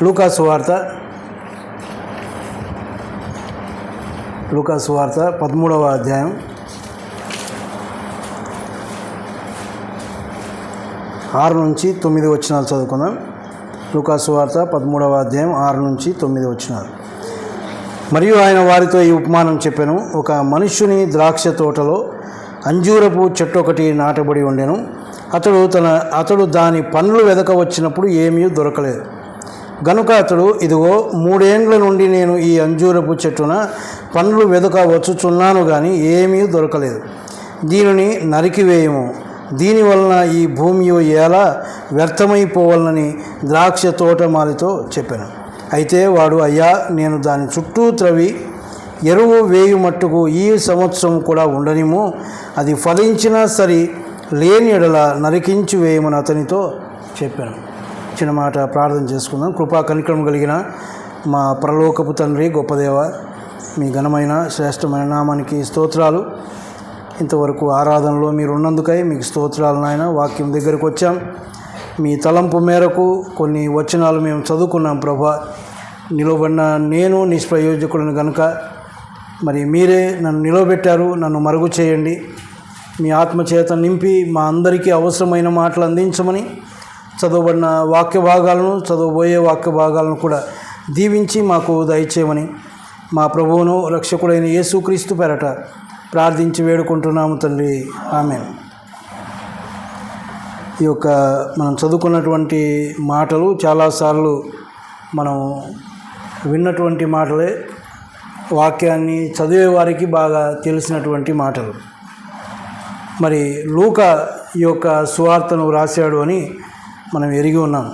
లూకా సువార్త 13వ అధ్యాయం 6 నుంచి 9 వచనాలు చదువుకుందాం. లూకా సువార్త 13వ అధ్యాయం 6 నుంచి 9 వచనాలు. మరియు ఆయన వారితో ఈ ఉపమానం చెప్పెను. ఒక మనుష్యుని ద్రాక్ష తోటలో అంజూరపు చెట్టు ఒకటి నాటబడి ఉండెను. అతడు దాని పండ్లు వెదక వచ్చినప్పుడు ఏమీ దొరకలేదు. గనుక అతడు, ఇదిగో 3 ఏండ్ల నుండి నేను ఈ అంజూరపు చెట్టున పండ్లు వెదక వచ్చుచున్నాను, కానీ ఏమీ దొరకలేదు. దీనిని నరికివేయము, దీనివలన ఈ భూమి ఎలా వ్యర్థమైపోవాలని ద్రాక్ష తోటమాలితో చెప్పాను. అయితే వాడు, అయ్యా, నేను దాని చుట్టూ త్రవి ఎరువు వేయు మట్టుకు ఈ సంవత్సరం కూడా ఉండనిము, అది ఫలించినా సరి, లేని ఎడల నరికించి వేయమని అతనితో చెప్పాను. చిన్న మాట ప్రార్థన చేసుకుందాం. కృపా కనికరం కలిగిన మా పరలోకపు తండ్రి, గొప్ప దేవ, మీ ఘనమైన శ్రేష్టమైన నామానికి స్తోత్రాలు. ఇంతవరకు ఆరాధనలో మీరు ఉన్నందుకై మీకు స్తోత్రాలు నాయన. వాక్యం దగ్గరకు వచ్చాం. మీ తలంపు మేరకు కొన్ని వచనాలు మేము చదువుకున్నాం ప్రభా. నిలబడిన నేను నిష్ప్రయోజకుడిని కనుక మరి మీరే నన్ను నిలబెట్టారు. నన్ను మరుగు చేయండి. మీ ఆత్మచేత నింపి మా అందరికీ అవసరమైన మాటలు అందించమని, చదవబడిన వాక్య భాగాలను, చదవబోయే వాక్య భాగాలను కూడా దీవించి మాకు దయచేయమని మా ప్రభువును రక్షకుడైన యేసుక్రీస్తు పేరట ప్రార్థించి వేడుకుంటున్నాము తండ్రి, ఆమేన్. ఈ యొక్క మనం చదువుకున్నటువంటి మాటలు చాలాసార్లు మనం విన్నటువంటి మాటలే, వాక్యాన్ని చదివే వారికి బాగా తెలిసినటువంటి మాటలు. మరి లూకా ఈ యొక్క సువార్తను వ్రాసాడు అని మనం ఎరిగి ఉన్నాం.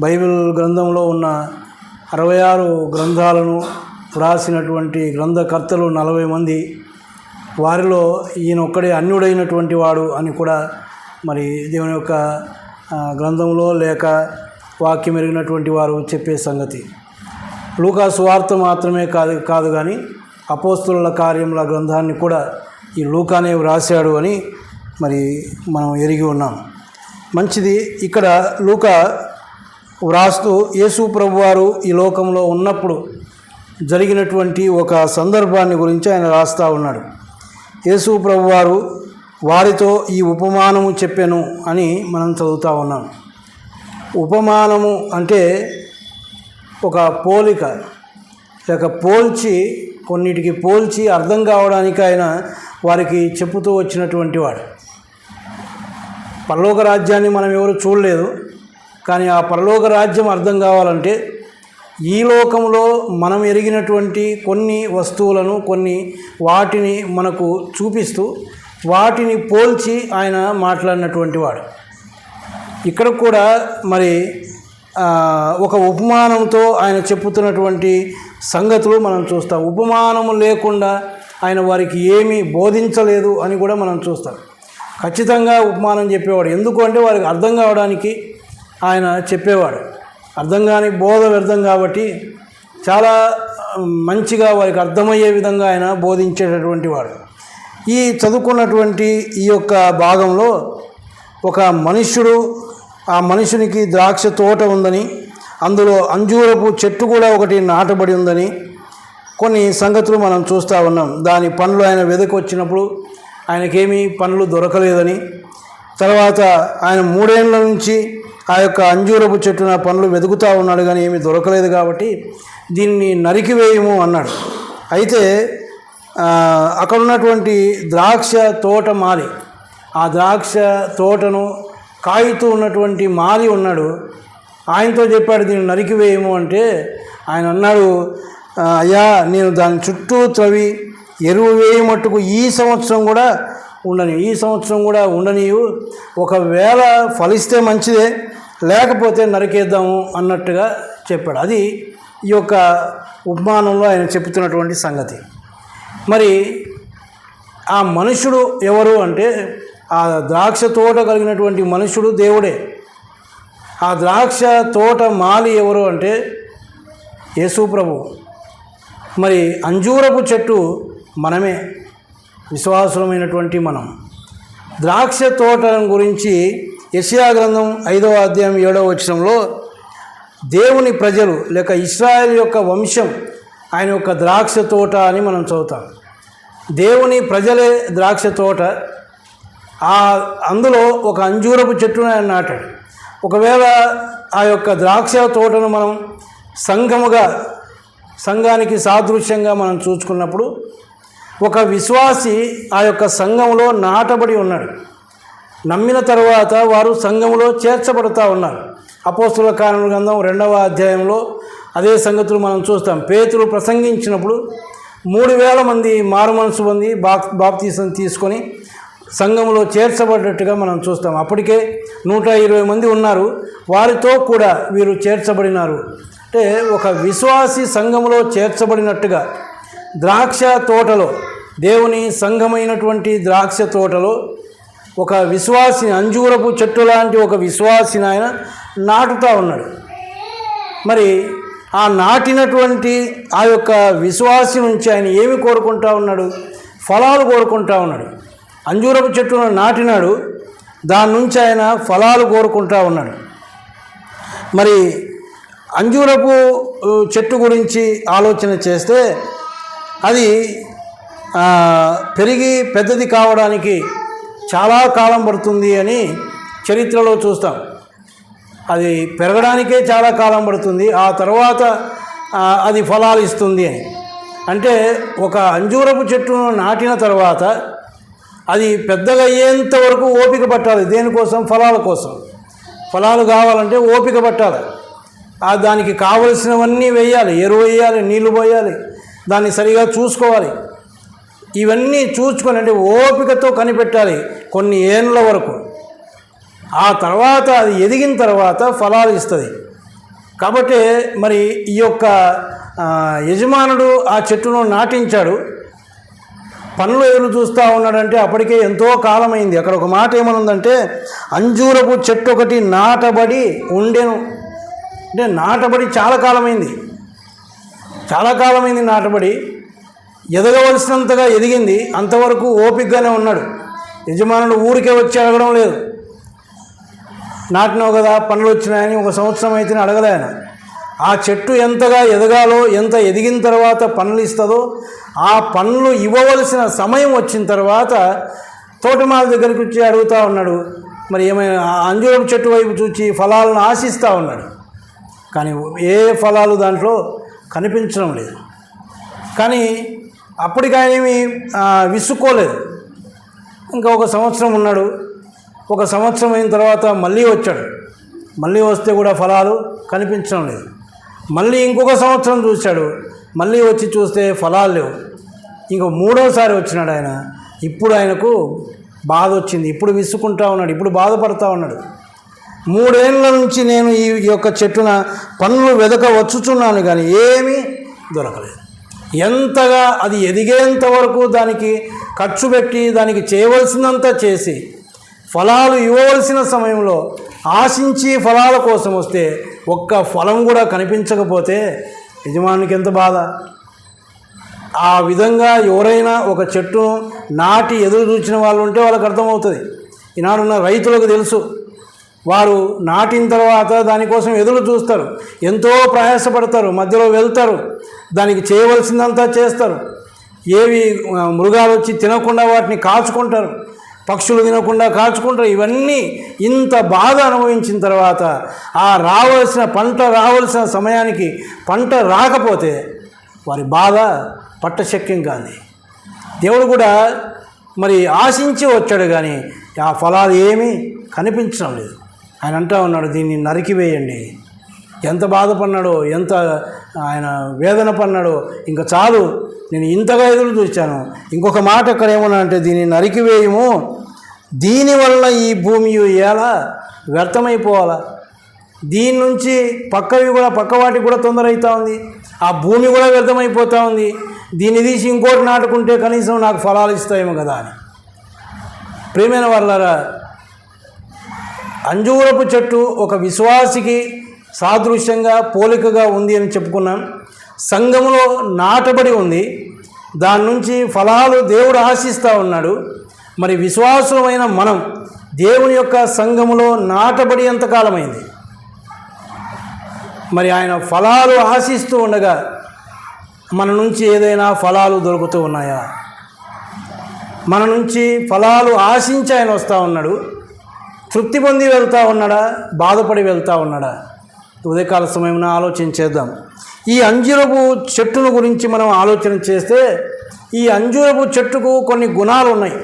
బైబిల్ గ్రంథంలో ఉన్న 66 గ్రంథాలను వ్రాసినటువంటి గ్రంథకర్తలు 40 మంది. వారిలో ఈయన ఒక్కడే అన్యుడైనటువంటి వాడు అని కూడా మరి దేవుని యొక్క గ్రంథంలో లేక వాక్యం ఎరిగినటువంటి వారు చెప్పే సంగతి. లూకా సువార్త మాత్రమే కాదు కానీ అపోస్తలుల కార్యముల గ్రంథాన్ని కూడా ఈ లూకానే వ్రాసాడు అని మరి మనం ఎరిగి ఉన్నాం. మంచిది. ఇక్కడ లూకా వ్రాస్తూ యేసు ప్రభువారు ఈ లోకంలో ఉన్నప్పుడు జరిగినటువంటి ఒక సందర్భాన్ని గురించి ఆయన రాస్తూ ఉన్నాడు. యేసు ప్రభువారు వారితో ఈ ఉపమానము చెప్పెను అని మనం చదువుతూ ఉన్నాం. ఉపమానము అంటే ఒక పోలిక, లేక కొన్నిటికి పోల్చి అర్థం కావడానికి ఆయన వారికి చెప్పుతూ వచ్చినటువంటి వాడు. పరలోక రాజ్యాన్ని మనం ఎవరు చూడలేదు, కానీ ఆ పరలోక రాజ్యం అర్థం కావాలంటే ఈ లోకంలో మనం ఎరిగినటువంటి కొన్ని వస్తువులను, కొన్ని వాటిని మనకు చూపిస్తూ వాటిని పోల్చి ఆయన మాట్లాడినటువంటి వాడు. ఇక్కడ కూడా మరి ఒక ఉపమానంతో ఆయన చెప్పుతున్నటువంటి సంగతులు మనం చూస్తాం. ఉపమానము లేకుండా ఆయన వారికి ఏమీ బోధించలేదు అని కూడా మనం చూస్తాం. ఖచ్చితంగా ఉపమానం చెప్పేవాడు. ఎందుకు అంటే వారికి అర్థం కావడానికి ఆయన చెప్పేవాడు. అర్థం కాని బోధ వ్యర్థం కాబట్టి చాలా మంచిగా వారికి అర్థమయ్యే విధంగా ఆయన బోధించేటటువంటి వాడు. ఈ చదువుకున్నటువంటి ఈ యొక్క భాగంలో ఒక మనుష్యుడు, ఆ మనుషునికి ద్రాక్ష తోట ఉందని, అందులో అంజూరపు చెట్టు కూడా ఒకటి నాటబడి ఉందని కొన్ని సంగతులు మనం చూస్తూ ఉన్నాం. దాని పండ్లు ఆయన వెదకి వచ్చినప్పుడు ఆయనకేమీ పండ్లు దొరకలేదని, తర్వాత ఆయన 3 ఏండ్ల నుంచి ఆ యొక్క అంజూరపు చెట్టున పండ్లు వెతుకుతూ ఉన్నాడు, కానీ ఏమీ దొరకలేదు కాబట్టి దీన్ని నరికివేయము అన్నాడు. అయితే అక్కడ ఉన్నటువంటి ద్రాక్ష తోట మాలి, ఆ ద్రాక్ష తోటను కాయుతూ ఉన్నటువంటి మాలి ఉన్నాడు. ఆయనతో చెప్పాడు దీన్ని నరికివేయము అంటే ఆయన అన్నాడు, అయ్యా, నేను దాని చుట్టూ త్రవి ఎరువు వేయ మట్టుకు ఈ సంవత్సరం కూడా ఉండనియు, ఒకవేళ ఫలిస్తే మంచిదే, లేకపోతే నరికేద్దాము అన్నట్టుగా చెప్పాడు. అది ఈ యొక్క ఉపమానంలో ఆయన చెప్తున్నటువంటి సంగతి. మరి ఆ మనుషుడు ఎవరు అంటే ఆ ద్రాక్ష తోట కలిగినటువంటి మనుషుడు దేవుడే. ఆ ద్రాక్ష తోట మాలి ఎవరు అంటే యేసు ప్రభువు. మరి అంజూరపు చెట్టు మనమే, విశ్వాసులమైనటువంటి మనం. ద్రాక్ష తోట గురించి యెషయా గ్రంథం 5వ అధ్యాయం 7వ వచనంలో దేవుని ప్రజలు లేక ఇశ్రాయేల్ యొక్క వంశం ఆయన యొక్క ద్రాక్ష తోట అని మనం చదువుతాం. దేవుని ప్రజలే ద్రాక్ష తోట. అందులో ఒక అంజూరపు చెట్టును ఆయన నాటాడు. ఒకవేళ ఆ యొక్క ద్రాక్ష తోటను మనం సంఘానికి సాదృశ్యంగా మనం చూసుకున్నప్పుడు ఒక విశ్వాసి ఆ యొక్క సంఘంలో నాటబడి ఉన్నాడు. నమ్మిన తర్వాత వారు సంఘంలో చేర్చబడుతూ ఉన్నారు. అపోస్తుల కార్యముల గ్రంథం 2వ అధ్యాయంలో అదే సంగతులు మనం చూస్తాం. పేతురు ప్రసంగించినప్పుడు 3000 మంది మారుమనసు పొంది బాప్తీసం తీసుకొని సంఘంలో చేర్చబడినట్టుగా మనం చూస్తాం. అప్పటికే 120 మంది ఉన్నారు, వారితో కూడా వీరు చేర్చబడినారు. అంటే ఒక విశ్వాసి సంఘంలో చేర్చబడినట్టుగా ద్రాక్ష తోటలో, దేవుని సంఘమైనటువంటి ద్రాక్ష తోటలో ఒక విశ్వాసిని, అంజూరపు చెట్టు లాంటి ఒక విశ్వాసిని ఆయన నాటుతూ ఉన్నాడు. మరి ఆ నాటినటువంటి ఆ యొక్క విశ్వాసి నుంచి ఆయన ఏమి కోరుకుంటా ఉన్నాడు? ఫలాలు కోరుకుంటా ఉన్నాడు. అంజూరపు చెట్టును నాటినాడు, దాని నుంచి ఆయన ఫలాలు కోరుకుంటా ఉన్నాడు. మరి అంజూరపు చెట్టు గురించి ఆలోచన చేస్తే అది పెరిగి పెద్దది కావడానికి చాలా కాలం పడుతుంది అని చరిత్రలో చూస్తాం. అది పెరగడానికే చాలా కాలం పడుతుంది, ఆ తర్వాత అది ఫలాలు ఇస్తుంది అని. అంటే ఒక అంజూరపు చెట్టును నాటిన తర్వాత అది పెద్దగా అయ్యేంత వరకు ఓపిక పట్టాలి. దేనికోసం? ఫలాల కోసం. ఫలాలు కావాలంటే ఓపిక పట్టాలి. దానికి కావలసినవన్నీ వేయాలి, ఎరువు వేయాలి, నీళ్లు పోయాలి, దాన్ని సరిగా చూసుకోవాలి. ఇవన్నీ చూసుకొని అంటే ఓపికతో కనిపెట్టాలి కొన్ని ఏళ్ళ వరకు. ఆ తర్వాత అది ఎదిగిన తర్వాత ఫలాలు ఇస్తుంది. కాబట్టి మరి ఈ యొక్క యజమానుడు ఆ చెట్టును నాటించాడు, పనులు ఎదురు చూస్తూ ఉన్నాడంటే అప్పటికే ఎంతో కాలమైంది. అక్కడ ఒక మాట ఏమనుందంటే అంజూరపు చెట్టు ఒకటి నాటబడి ఉండెను. అంటే నాటబడి చాలా కాలమైంది నాటబడి, ఎదగవలసినంతగా ఎదిగింది. అంతవరకు ఓపికగానే ఉన్నాడు. యజమానుడు ఊరికే వచ్చి అడగడం లేదు. నాటినావు కదా, పనులు వచ్చినాయని 1 సంవత్సరం అయితే అడగలే ఆయన. ఆ చెట్టు ఎంతగా ఎదగాలో, ఎంత ఎదిగిన తర్వాత పనులు ఇస్తుందో, ఆ పనులు ఇవ్వవలసిన సమయం వచ్చిన తర్వాత తోటమాల దగ్గరికి వచ్చి అడుగుతూ ఉన్నాడు. మరి ఏమైనా అంజూరపు చెట్టు వైపు చూచి ఫలాలను ఆశిస్తూ ఉన్నాడు. కానీ ఏ ఫలాలు దాంట్లో కనిపించడం లేదు. కానీ అప్పటికి ఆయన ఏమి విసుక్కోలేదు. ఇంకా 1 సంవత్సరం ఉన్నాడు. 1 సంవత్సరం అయిన తర్వాత మళ్ళీ వచ్చాడు. మళ్ళీ వస్తే కూడా ఫలాలు కనిపించడం లేదు. మళ్ళీ ఇంకొక సంవత్సరం చూశాడు. మళ్ళీ వచ్చి చూస్తే ఫలాలు లేవు. ఇంకో 3వసారి వచ్చినాడు ఆయన. ఇప్పుడు ఆయనకు బాధ వచ్చింది. ఇప్పుడు విసుకుంటా ఉన్నాడు, ఇప్పుడు బాధపడతా ఉన్నాడు. 3 ఏళ్ళ నుంచి నేను ఈ యొక్క చెట్టున పనులు వచ్చుచున్నాను కానీ ఏమీ దొరకలేదు. ఎంతగా అది ఎదిగేంత వరకు దానికి ఖర్చు పెట్టి దానికి చేయవలసినంత చేసి ఫలాలు ఇవ్వవలసిన సమయంలో ఆశించి ఫలాల కోసం వస్తే ఒక్క ఫలం కూడా కనిపించకపోతే యజమానికి ఎంత బాధ. ఆ విధంగా ఎవరైనా ఒక చెట్టు నాటి ఎదురు చూసిన వాళ్ళు ఉంటే వాళ్ళకి అర్థమవుతుంది. ఈనాడున్న రైతులకు తెలుసు, వారు నాటిన తర్వాత దానికోసం ఎదురు చూస్తారు, ఎంతో ప్రయాసపడతారు, మధ్యలో వెళ్తారు, దానికి చేయవలసిందంతా చేస్తారు. ఏవి మృగాలు వచ్చి తినకుండా వాటిని కాచుకుంటారు, పక్షులు తినకుండా కాచుకుంటారు. ఇవన్నీ ఇంత బాధ అనుభవించిన తర్వాత రావాల్సిన పంట రావాల్సిన సమయానికి పంట రాకపోతే వారి బాధ పట్టశక్యం కాదు. దేవుడు కూడా మరి ఆశించి వచ్చాడు కానీ ఆ ఫలాలు ఏమీ కనిపించడం లేదు. ఆయన అంటా ఉన్నాడు, దీన్ని నరికివేయండి. ఎంత బాధపడినాడో, ఎంత ఆయన వేదన పడినాడో. ఇంకా చాలు, నేను ఇంతగా ఎదురు చూశాను. ఇంకొక మాట అక్కడ ఏమన్నా అంటే దీన్ని నరికివేయము, దీనివల్ల ఈ భూమి ఎలా వ్యర్థమైపోవాలా. దీని నుంచి పక్క వాటికి కూడా తొందర అవుతూ ఉంది, ఆ భూమి కూడా వ్యర్థమైపోతూ ఉంది. దీన్ని తీసి ఇంకోటి నాటుకుంటే కనీసం నాకు ఫలాలు ఇస్తాయేమో కదా అని. ప్రియమైన వాళ్ళారా, అంజూరపు చెట్టు ఒక విశ్వాసికి సాదృశ్యంగా పోలికగా ఉంది అని చెప్పుకున్నాం. సంఘములో నాటబడి ఉంది, దాని నుంచి ఫలాలు దేవుడు ఆశిస్తూ ఉన్నాడు. మరి విశ్వాసమైన మనం దేవుని యొక్క సంఘములో నాటబడి ఎంతకాలమైంది? మరి ఆయన ఫలాలు ఆశిస్తూ ఉండగా మన నుంచి ఏదైనా ఫలాలు దొరుకుతూ ఉన్నాయా? మన నుంచి ఫలాలు ఆశించి ఆయన వస్తూ ఉన్నాడు. తృప్తి పొంది వెళ్తూ ఉన్నాడా? బాధపడి వెళ్తూ ఉన్నాడా? ఉదయకాల సమయంలో ఆలోచించేద్దాం. ఈ అంజూరపు చెట్టును గురించి మనం ఆలోచన చేస్తే ఈ అంజూరపు చెట్టుకు కొన్ని గుణాలు ఉన్నాయి.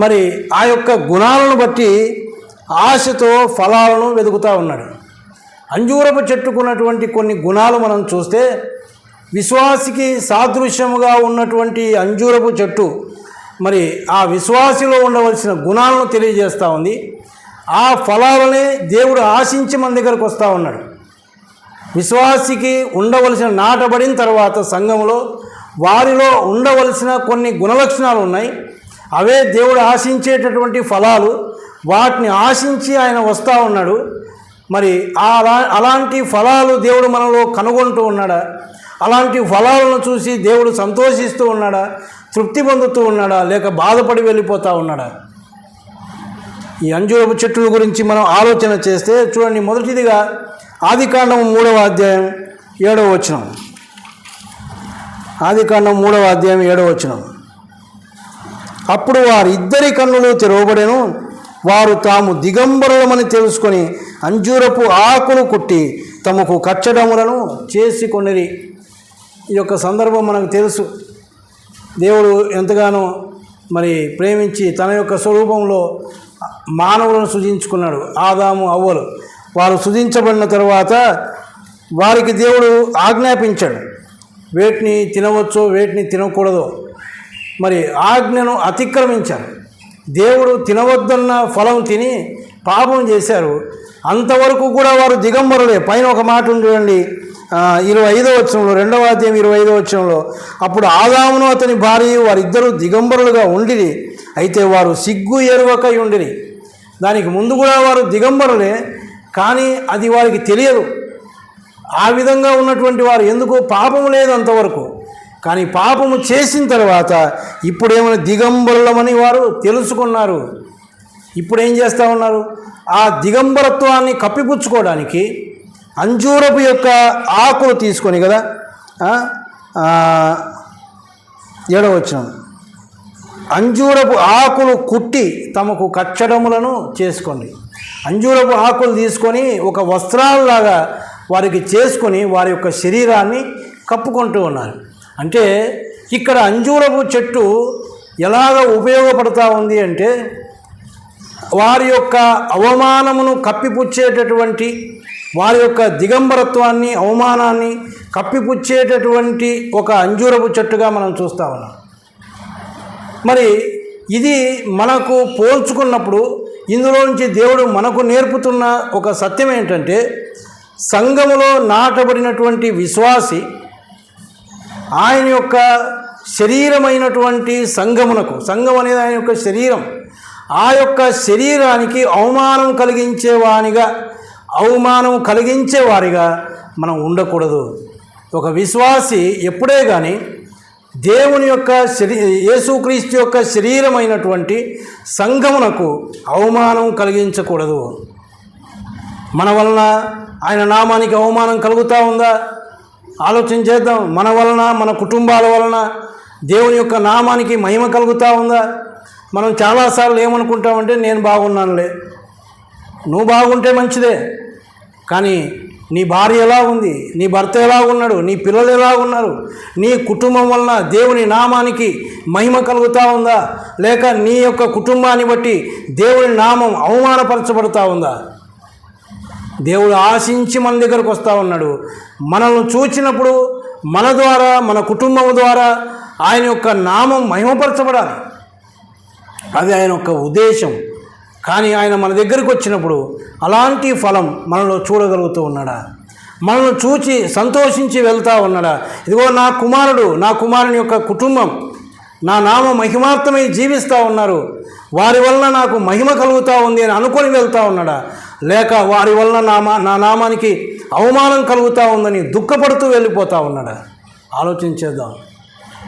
మరి ఆ యొక్క గుణాలను బట్టి ఆశతో ఫలాలను వెతుకుతూ ఉన్నాడు. అంజూరపు చెట్టుకున్నటువంటి కొన్ని గుణాలు మనం చూస్తే విశ్వాసికి సాదృశ్యముగా ఉన్నటువంటి అంజూరపు చెట్టు మరి ఆ విశ్వాసిలో ఉండవలసిన గుణాలను తెలియజేస్తూ ఉంది. ఆ ఫలాలనే దేవుడు ఆశించి మన దగ్గరకు వస్తూ ఉన్నాడు. విశ్వాసికి ఉండవలసిన నాటబడిన తర్వాత సంఘంలో వారిలో ఉండవలసిన కొన్ని గుణలక్షణాలు ఉన్నాయి. అవే దేవుడు ఆశించేటటువంటి ఫలాలు. వాటిని ఆశించి ఆయన వస్తూ ఉన్నాడు. మరి అలాంటి ఫలాలు దేవుడు మనలో కనుగొంటూ ఉన్నాడా? అలాంటి ఫలాలను చూసి దేవుడు సంతోషిస్తూ ఉన్నాడా? తృప్తి పొందుతూ ఉన్నాడా? లేక బాధపడి వెళ్ళిపోతూ ఉన్నాడా? ఈ అంజూరపు చెట్టుల గురించి మనం ఆలోచన చేస్తే చూడండి, మొదటిదిగా ఆదికాండం 3వ అధ్యాయం 7వ వచనం. ఆదికాండం 3వ అధ్యాయం 7వ వచనం. అప్పుడు వారిద్దరి కన్నులు తెరవబడెను, వారు తాము దిగంబరులమని తెలుసుకొని అంజూరపు ఆకులు కుట్టి తమకు కచ్చడములను చేసుకొనిరి. ఈ యొక్క సందర్భం మనకు తెలుసు. దేవుడు ఎంతగానో మరి ప్రేమించి తన యొక్క స్వరూపంలో మానవులను సృజించుకున్నాడు. ఆదాము అవ్వలు వారు సృజించబడిన తర్వాత వారికి దేవుడు ఆజ్ఞాపించాడు, వేటిని తినవచ్చో వేటిని తినకూడదో. మరి ఆజ్ఞను అతిక్రమించారు. దేవుడు తినవద్దన్న ఫలం తిని పాపం చేశారు. అంతవరకు కూడా వారు దిగంబరులే. పైన ఒక మాట ఉంది చూడండి, 25వ వచనంలో, 2వ అధ్యాయం 25వ వచనంలో, అప్పుడు ఆదామును అతని భార్య వారిద్దరూ దిగంబరులుగా ఉండిరి, అయితే వారు సిగ్గు ఎరువకై ఉండిరి. దానికి ముందు కూడా వారు దిగంబరులే, కానీ అది వారికి తెలియదు. ఆ విధంగా ఉన్నటువంటి వారు ఎందుకు? పాపము లేదు అంతవరకు. కానీ పాపము చేసిన తర్వాత ఇప్పుడేమైనా దిగంబరులమని వారు తెలుసుకున్నారు. ఇప్పుడు ఏం చేస్తూ ఉన్నారు? ఆ దిగంబరత్వాన్ని కప్పిపుచ్చుకోవడానికి అంజూరపు యొక్క ఆకులు తీసుకొని కదా, 7వ వచనం, అంజూరపు ఆకులు కుట్టి తమకు కచ్చడములను చేసుకోండి. అంజూరపు ఆకులు తీసుకొని ఒక వస్త్రాలలాగా వారికి చేసుకొని వారి యొక్క శరీరాన్ని కప్పుకుంటూ ఉన్నారు. అంటే ఇక్కడ అంజూరపు చెట్టు ఎలాగ ఉపయోగపడుతూ ఉంది అంటే వారి యొక్క అవమానమును కప్పిపుచ్చేటటువంటి, వారి యొక్క దిగంబరత్వాన్ని అవమానాన్ని కప్పిపుచ్చేటటువంటి ఒక అంజూరపు చెట్టుగా మనం చూస్తూ ఉన్నాం. మరి ఇది మనకు పోల్చుకున్నప్పుడు ఇందులో నుంచి దేవుడు మనకు నేర్పుతున్న ఒక సత్యం ఏంటంటే, సంఘములో నాటబడినటువంటి విశ్వాసి ఆయన యొక్క శరీరమైనటువంటి సంఘమునకు, సంఘం అనేది ఆయన యొక్క శరీరం, ఆ యొక్క శరీరానికి అవమానం కలిగించేవారిగా మనం ఉండకూడదు. ఒక విశ్వాసి ఎప్పుడే కానీ దేవుని యొక్క యేసుక్రీస్తు యొక్క శరీరమైనటువంటి సంఘమునకు అవమానం కలిగించకూడదు. మన వలన ఆయన నామానికి అవమానం కలుగుతూ ఉందా? ఆలోచన చేద్దాం. మన వలన, మన కుటుంబాల వలన దేవుని యొక్క నామానికి మహిమ కలుగుతూ ఉందా? మనం చాలాసార్లు ఏమనుకుంటామంటే, నేను బాగున్నానులే, నువ్వు బాగుంటే మంచిదే, కానీ నీ భార్య ఎలా ఉంది, నీ భర్త ఎలా ఉన్నాడు, నీ పిల్లలు ఎలా ఉన్నారు, నీ కుటుంబం వలన దేవుని నామానికి మహిమ కలుగుతూ ఉందా, లేక నీ యొక్క కుటుంబాన్ని బట్టి దేవుని నామం అవమానపరచబడుతూ ఉందా? దేవుడు ఆశించి మన దగ్గరకు వస్తూ ఉన్నాడు. మనల్ని చూచినప్పుడు మన ద్వారా, మన కుటుంబం ద్వారా ఆయన యొక్క నామం మహిమపరచబడాలి. అది ఆయన యొక్క ఉద్దేశం. కానీ ఆయన మన దగ్గరికి వచ్చినప్పుడు అలాంటి ఫలం మనలో చూడగలుగుతూ ఉన్నాడా? మనల్ని చూచి సంతోషించి వెళ్తూ ఉన్నాడా? ఇదిగో నా కుమారుడు, నా కుమారుని యొక్క కుటుంబం నా నామ మహిమార్థమై జీవిస్తూ ఉన్నారు, వారి వలన నాకు మహిమ కలుగుతూ ఉంది అని అనుకొని వెళ్తూ ఉన్నాడా? లేక వారి వలన నా నామానికి అవమానం కలుగుతూ ఉందని దుఃఖపడుతూ వెళ్ళిపోతూ ఉన్నాడా? ఆలోచించేద్దాం.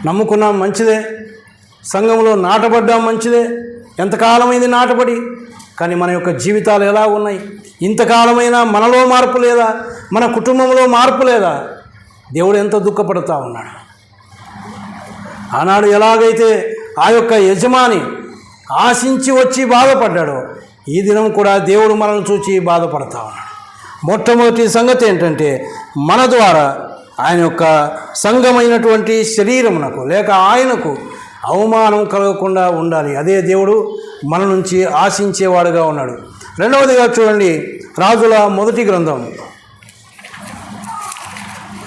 నమ్ముకున్నాం, మంచిదే. సంఘంలో నాటబడ్డాం, మంచిదే. ఎంతకాలమైంది నాటబడి, కానీ మన యొక్క జీవితాలు ఎలా ఉన్నాయి? ఇంతకాలమైనా మనలో మార్పు లేదా? మన కుటుంబంలో మార్పు లేదా? దేవుడు ఎంత దుఃఖపడుతూ ఉన్నాడు. ఆనాడు ఎలాగైతే ఆ యొక్క యజమాని ఆశించి వచ్చి బాధపడ్డాడో, ఈ దినం కూడా దేవుడు మనల్ని చూచి బాధపడతా ఉన్నాడు. మొట్టమొదటి సంగతి ఏంటంటే, మన ద్వారా ఆయన యొక్క సంఘమైనటువంటి శరీరమునకు లేక ఆయనకు అవమానం కలగకుండా ఉండాలి. అదే దేవుడు మన నుంచి ఆశించేవాడుగా ఉన్నాడు. రెండవదిగా చూడండి, రాజుల మొదటి గ్రంథం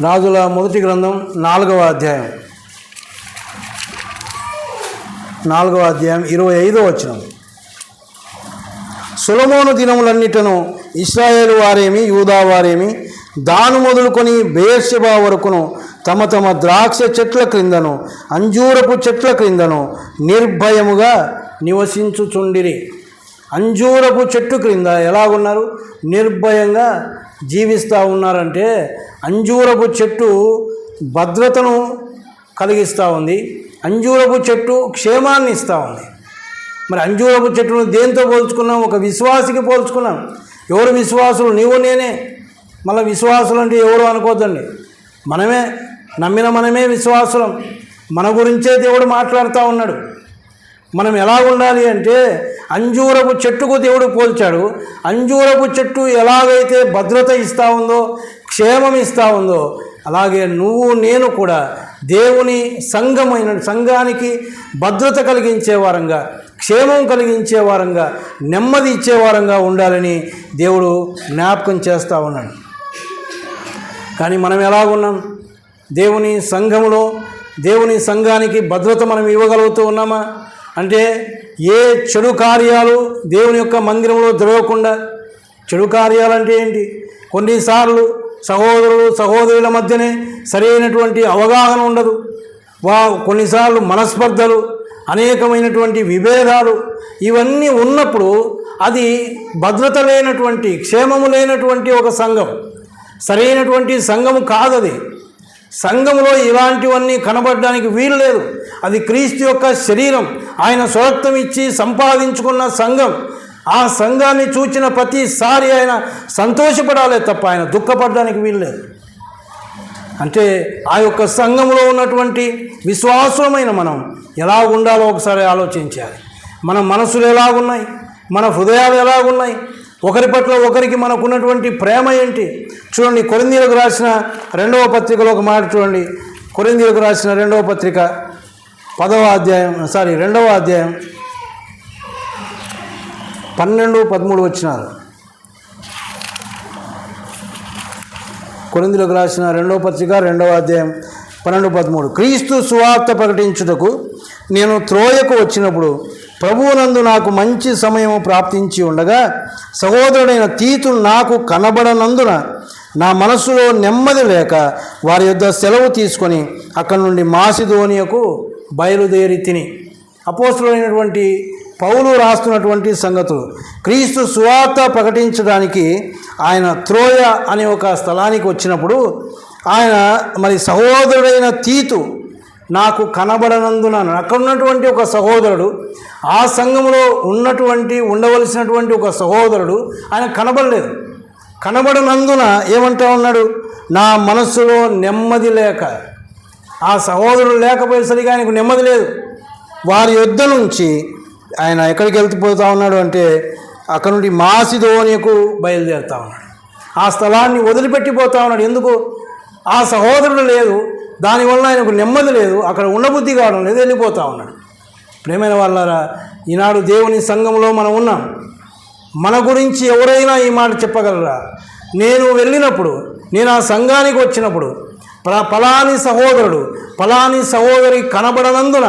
4వ అధ్యాయం 25వ వచనం. సొలొమోను దినములన్నిటను ఇశ్రాయేలు వారేమి యూదా వారేమి దాను మొదలుకొని బెయేర్షెబా వరకును తమ తమ ద్రాక్ష చెట్ల క్రిందను అంజూరపు చెట్ల క్రిందను నిర్భయముగా నివసించుచుండిరి. అంజూరపు చెట్టు క్రింద ఎలాగున్నారు? నిర్భయంగా జీవిస్తూ ఉన్నారంటే, అంజూరపు చెట్టు భద్రతను కలిగిస్తూ ఉంది. అంజూరపు చెట్టు క్షేమాన్ని ఇస్తూ ఉంది. మరి అంజూరపు చెట్టును దేంతో పోల్చుకున్నాం? ఒక విశ్వాసికి పోల్చుకున్నాం. ఎవరు విశ్వాసులు? నీవు నేనే. మళ్ళీ విశ్వాసులు అంటే ఎవరు అనుకోద్దండి, మనమే, నమ్మిన మనమే విశ్వాసులం. మన గురించే దేవుడు మాట్లాడుతూ ఉన్నాడు. మనం ఎలా ఉండాలి అంటే, అంజూరపు చెట్టుకు దేవుడు పోల్చాడు. అంజూరపు చెట్టు ఎలాగైతే భద్రత ఇస్తూ ఉందో, క్షేమం ఇస్తూ ఉందో, అలాగే నువ్వు నేను కూడా దేవుని సంఘానికి భద్రత కలిగించే వారంగా, క్షేమం కలిగించే వారంగా, నెమ్మది ఇచ్చే వారంగా ఉండాలని దేవుడు జ్ఞాపకం చేస్తూ ఉన్నాడు. కానీ మనం ఎలాగున్నాం? దేవుని సంఘములో దేవుని సంఘానికి భద్రత మనం ఇవ్వగలుగుతూ ఉన్నామా? అంటే ఏ చెడు కార్యాలు దేవుని యొక్క మందిరంలో జరగకుండా. చెడు కార్యాలు అంటే ఏంటి? కొన్నిసార్లు సహోదరుల మధ్యనే సరైనటువంటి అవగాహన ఉండదు. కొన్నిసార్లు మనస్పర్ధలు, అనేకమైనటువంటి విభేదాలు, ఇవన్నీ ఉన్నప్పుడు అది భద్రత లేనటువంటి, క్షేమము లేనటువంటి ఒక సంఘం, సరైనటువంటి సంఘము కాదది. సంఘములో ఇలాంటివన్నీ కనబడడానికి వీలు లేదు. అది క్రీస్తు యొక్క శరీరం, ఆయన స్వరక్తం ఇచ్చి సంపాదించుకున్న సంఘం. ఆ సంఘాన్ని చూచిన ప్రతిసారి ఆయన సంతోషపడాలే తప్ప ఆయన దుఃఖపడడానికి వీలు లేదు. అంటే ఆ యొక్క సంఘంలో ఉన్నటువంటి విశ్వాసమైన మనం ఎలా ఉండాలో ఒకసారి ఆలోచించాలి. మన మనసులు ఎలాగున్నాయి? మన హృదయాలు ఎలాగున్నాయి? ఒకరి పట్ల ఒకరికి మనకున్నటువంటి ప్రేమ ఏంటి? చూడండి, కొరింథీయులకు రాసిన 2వ పత్రికలో ఒక మాట చూడండి. కొరింథీయులకు రాసిన 2వ పత్రిక 2వ అధ్యాయం 12-13 వచనాలు. కొరింథీయులకు రాసిన 2వ పత్రిక 2వ అధ్యాయం 12-13. క్రీస్తు సువార్త ప్రకటించుటకు నేను త్రోయకు వచ్చినప్పుడు ప్రభువునందు నాకు మంచి సమయము ప్రాప్తించి ఉండగా సహోదరుడైన తీతు నాకు కనబడనందున నా మనస్సులో నెమ్మది లేక వారి యొద్ద సెలవు తీసుకొని అక్కడి నుండి మాసిదోనియకు బయలుదేరి తిని. అపోస్తలుడైనటువంటి పౌలు రాస్తున్నటువంటి సంగతులు. క్రీస్తు సువార్త ప్రకటించడానికి ఆయన త్రోయ అనే ఒక స్థలానికి వచ్చినప్పుడు ఆయన మరి సహోదరుడైన తీతు నాకు కనబడనందున, అక్కడ ఉన్నటువంటి ఒక సహోదరుడు, ఆ సంఘంలో ఉండవలసినటువంటి ఒక సహోదరుడు ఆయన కనబడలేదు. కనబడనందున ఏమంటా ఉన్నాడు? నా మనస్సులో నెమ్మది లేక, ఆ సహోదరుడు లేకపోయేసరికి ఆయనకు నెమ్మది లేదు. వారి యొద్ద నుంచి ఆయన ఎక్కడికి వెళ్తుపోతూ ఉన్నాడు అంటే అక్కడ నుండి మాసిదోనియకు బయలుదేరుతూ ఉన్నాడు. ఆ స్థలాన్ని వదిలిపెట్టిపోతూ ఉన్నాడు. ఎందుకు? ఆ సహోదరుడు లేదు, దానివల్ల ఆయనకు నెమ్మది లేదు, అక్కడ ఉండబుద్ధి కావడం లేదు, వెళ్ళిపోతూ ఉన్నాడు. ప్రేమైన వాళ్ళారా, ఈనాడు దేవుని సంఘంలో మనం ఉన్నాం. మన గురించి ఎవరైనా ఈ మాట చెప్పగలరా? నేను వెళ్ళినప్పుడు, నేను ఆ సంఘానికి వచ్చినప్పుడు ఫలాని సహోదరుడు, ఫలాని సహోదరి కనబడనందున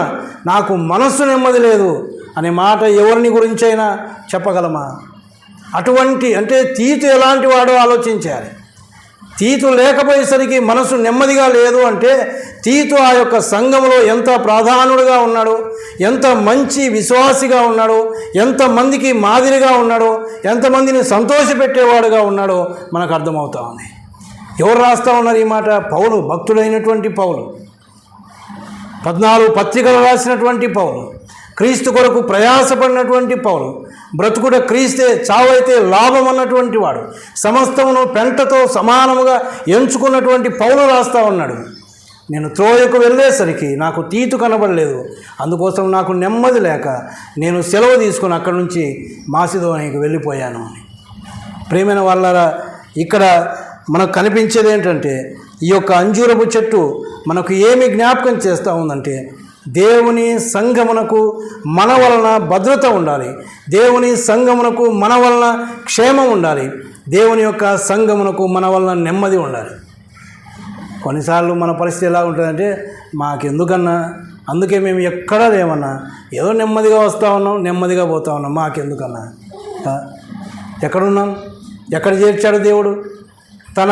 నాకు మనస్సు నెమ్మది లేదు అనే మాట ఎవరిని గురించైనా చెప్పగలమా? అటువంటి అంటే తీతు ఎలాంటి వాడో ఆలోచించాలి. తీతు లేకపోయేసరికి మనసు నెమ్మదిగా లేదు అంటే తీతు ఆ యొక్క సంఘంలో ఎంత ప్రాధాన్యుడిగా ఉన్నాడో, ఎంత మంచి విశ్వాసిగా ఉన్నాడో, ఎంతమందికి మాదిరిగా ఉన్నాడో, ఎంతమందిని సంతోషపెట్టేవాడుగా ఉన్నాడో మనకు అర్థమవుతా ఉంది. ఎవరు రాస్తూ ఉన్నారు ఈ మాట? పౌలు, భక్తుడైనటువంటి పౌలు, 14 పత్రికలు రాసినటువంటి పౌలు. క్రీస్తు కొరకు ప్రయాసపడినటువంటి పౌలు, బ్రతుకుట క్రీస్తే చావైతే లాభం అన్నటువంటి వాడు, సమస్తమును పెంటతో సమానముగా ఎంచుకున్నటువంటి పౌలు రాస్తా ఉన్నాడు. నేను త్రోయకు వెళ్ళేసరికి నాకు తీతు కనబడలేదు, అందుకోసం నాకు నెమ్మది లేక నేను సెలవు తీసుకుని అక్కడి నుంచి మాసిదోనియాకు వెళ్ళిపోయాను అని. ప్రియమైన వాళ్ళారా, ఇక్కడ మనకు కనిపించేది ఏంటంటే ఈ యొక్క అంజూరపు చెట్టు మనకు ఏమి జ్ఞాపకం చేస్తూ ఉందంటే దేవుని సంఘమునకు మన వలన భద్రత ఉండాలి, దేవుని సంఘమునకు మన వలన క్షేమం ఉండాలి, దేవుని యొక్క సంఘమునకు మన వలన నెమ్మది ఉండాలి. కొన్నిసార్లు మన పరిస్థితి ఎలా ఉంటుందంటే మాకెందుకన్నా, అందుకే మేము ఎక్కడా లేమన్నా, ఏదో నెమ్మదిగా వస్తూ ఉన్నాం, నెమ్మదిగా పోతూ ఉన్నాం, మాకెందుకన్నా. ఎక్కడున్నాం? ఎక్కడ చేర్చాడు దేవుడు? తన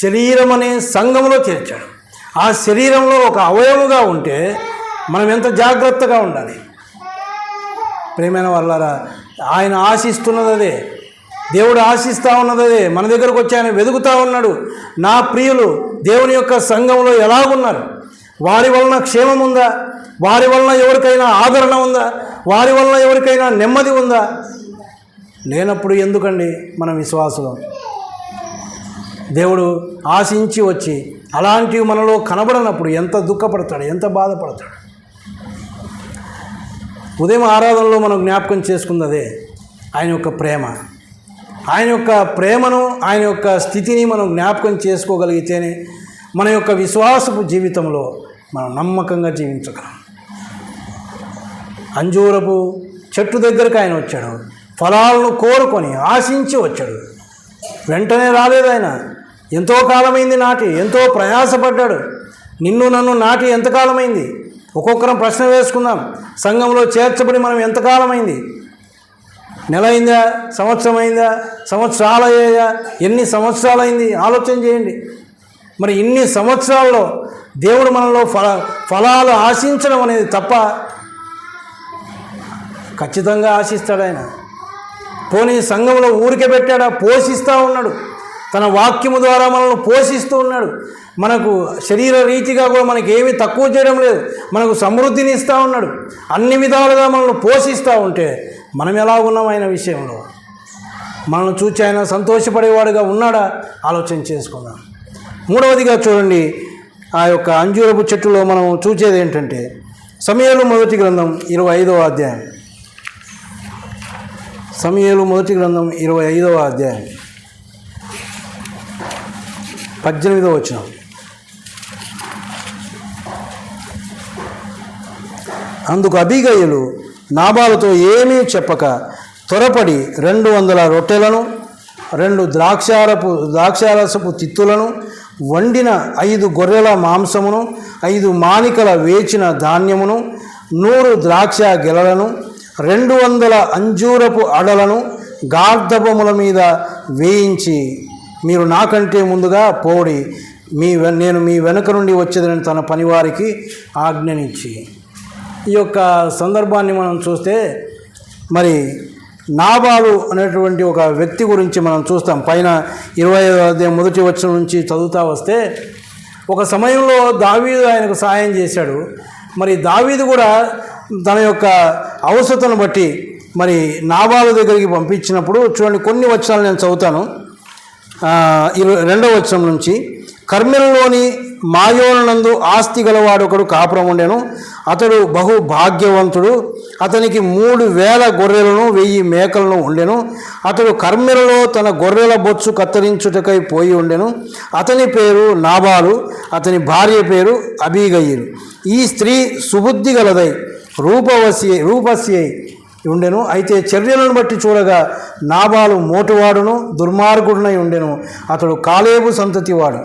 శరీరం అనే సంఘములో చేర్చాడు. ఆ శరీరంలో ఒక అవయవముగా ఉంటే మనం ఎంత జాగ్రత్తగా ఉండాలి. ప్రియమైన వాళ్ళారా, ఆయన ఆశిస్తున్నది అదే, దేవుడు ఆశిస్తూ ఉన్నది అదే. మన దగ్గరకు వచ్చి ఆయన వెతుకుతూ ఉన్నాడు. నా ప్రియులు దేవుని యొక్క సంఘంలో ఎలాగున్నారు? వారి వలన క్షేమం ఉందా? వారి వలన ఎవరికైనా ఆదరణ ఉందా? వారి వలన ఎవరికైనా నెమ్మది ఉందా? లేనప్పుడు ఎందుకండి మన విశ్వాసులు? దేవుడు ఆశించి వచ్చి అలాంటివి మనలో కనబడనప్పుడు ఎంత దుఃఖపడతాడు, ఎంత బాధపడతాడు. ఉదయం ఆరాధనలో మనం జ్ఞాపకం చేసుకున్నదే ఆయన యొక్క ప్రేమ. ఆయన యొక్క ప్రేమను, ఆయన యొక్క స్థితిని మనం జ్ఞాపకం చేసుకోగలిగితేనే మన యొక్క విశ్వాసపు జీవితంలో మనం నమ్మకంగా జీవించగలం. అంజూరపు చెట్టు దగ్గరకు ఆయన వచ్చాడు, ఫలాలను కోరుకొని ఆశించి వచ్చాడు. వెంటనే రాలేదు ఆయన. ఎంతో కాలమైంది నాటి, ఎంతో ప్రయాసపడ్డాడు. నిన్ను నన్ను నాటి ఎంతకాలమైంది? ఒక్కొక్కరం ప్రశ్న వేసుకుందాం. సంఘంలో చేర్చబడి మనం ఎంతకాలమైంది? నెల అయిందా? సంవత్సరం అయిందా? సంవత్సరాలు అయ్యాయా? ఎన్ని సంవత్సరాలైంది? ఆలోచన చేయండి. మరి ఇన్ని సంవత్సరాల్లో దేవుడు మనలో ఫలాలు ఆశించడం అనేది తప్ప? ఖచ్చితంగా ఆశిస్తాడు ఆయన. పోనీ సంఘంలో ఊరికే పెట్టాడా? పోషిస్తూ ఉన్నాడు. తన వాక్యము ద్వారా మనల్ని పోషిస్తూ ఉన్నాడు. మనకు శరీర రీతిగా కూడా మనకి ఏమీ తక్కువ చేయడం లేదు, మనకు సమృద్ధిని ఇస్తూ ఉన్నాడు. అన్ని విధాలుగా మనల్ని పోషిస్తూ ఉంటే మనం ఎలా ఉన్నాం ఆయన విషయంలో? మనల్ని చూచి ఆయన సంతోషపడేవాడుగా ఉన్నాడా? ఆలోచన చేసుకుందాం. మూడవదిగా చూడండి, ఆ యొక్క అంజూరపు చెట్టులో మనం చూసేది ఏంటంటే సమూయేలు మొదటి గ్రంథం 25వ అధ్యాయం. సమూయేలు మొదటి గ్రంథం 25వ అధ్యాయం 18వ వచనం. అందుకు అబీగయలు నాబాలుతో ఏమీ చెప్పక త్వరపడి 200 రొట్టెలను, 2 ద్రాక్షారసపు తిత్తులను, వండిన 5 గొర్రెల మాంసమును, 5 మానికల వేచిన ధాన్యమును, 100 ద్రాక్ష గెలలను, 200 అంజూరపు అడలను గార్ధబముల మీద వేయించి, మీరు నాకంటే ముందుగా పోడి, నేను మీ వెనుక నుండి వచ్చేదని తన పనివారికి ఆజ్ఞనిచ్చి. ఈ యొక్క సందర్భాన్ని మనం చూస్తే మరి నాబాలు అనేటువంటి ఒక వ్యక్తి గురించి మనం చూస్తాం. పైన 25వ అధ్యాయం మొదటి వచనం నుంచి చదువుతూ వస్తే, ఒక సమయంలో దావీదు ఆయనకు సహాయం చేశాడు. మరి దావీదు కూడా తన యొక్క అవసరతను బట్టి మరి నాబాలు దగ్గరికి పంపించినప్పుడు చూడండి, కొన్ని వచనాలు నేను చదువుతాను. 22వ వచనం నుంచి, కర్మెల్లోని మాయోనందు ఆస్తి గలవాడు ఒకడు కాపురం ఉండెను. అతడు బహు భాగ్యవంతుడు. అతనికి 3000 గొర్రెలను 1000 మేకలను ఉండెను. అతడు కర్మెలలో తన గొర్రెల బొచ్చు కత్తిరించుటకై పోయి ఉండెను. అతని పేరు నాబాలు, అతని భార్య పేరు అబీగయీలు. ఈ స్త్రీ సుబుద్ధి గలదై రూపస్యై ఉండెను. అయితే చర్యలను బట్టి చూడగా నాబాలు మోటువాడును దుర్మార్గుడునై ఉండెను. అతడు కాలేబు సంతతివాడు.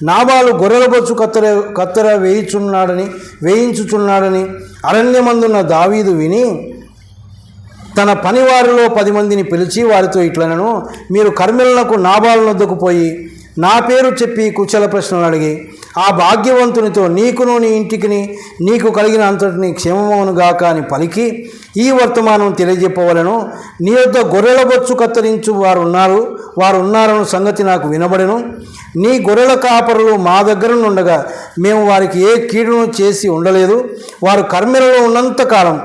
నాబాలు గొర్రెల బొచ్చు కత్తెర వేయించుచున్నాడని అరణ్యమందున్న దావీదు విని తన పనివారిలో 10 మందిని పిలిచి వారితో ఇట్లనెను, మీరు కర్మెలునకు నాబాలు వద్దకు పోయి నా పేరు చెప్పి కుశల ప్రశ్నలు అడిగి ఆ భాగ్యవంతునితో నీకును నీ ఇంటికి నీకు కలిగిన అంతటిని క్షేమమవునుగాక అని పలికి ఈ వర్తమానం తెలియజెప్పవలను. నీ యొద్ద గొర్రెల బొచ్చు కత్తిరించు వారు ఉన్నారన్న సంగతి నాకు వినబడెను. నీ గొర్రెల కాపరులు మా దగ్గర ఉండగా మేము వారికి ఏ కీడును చేసి ఉండలేదు. వారు కర్మెలలో ఉన్నంతకాలం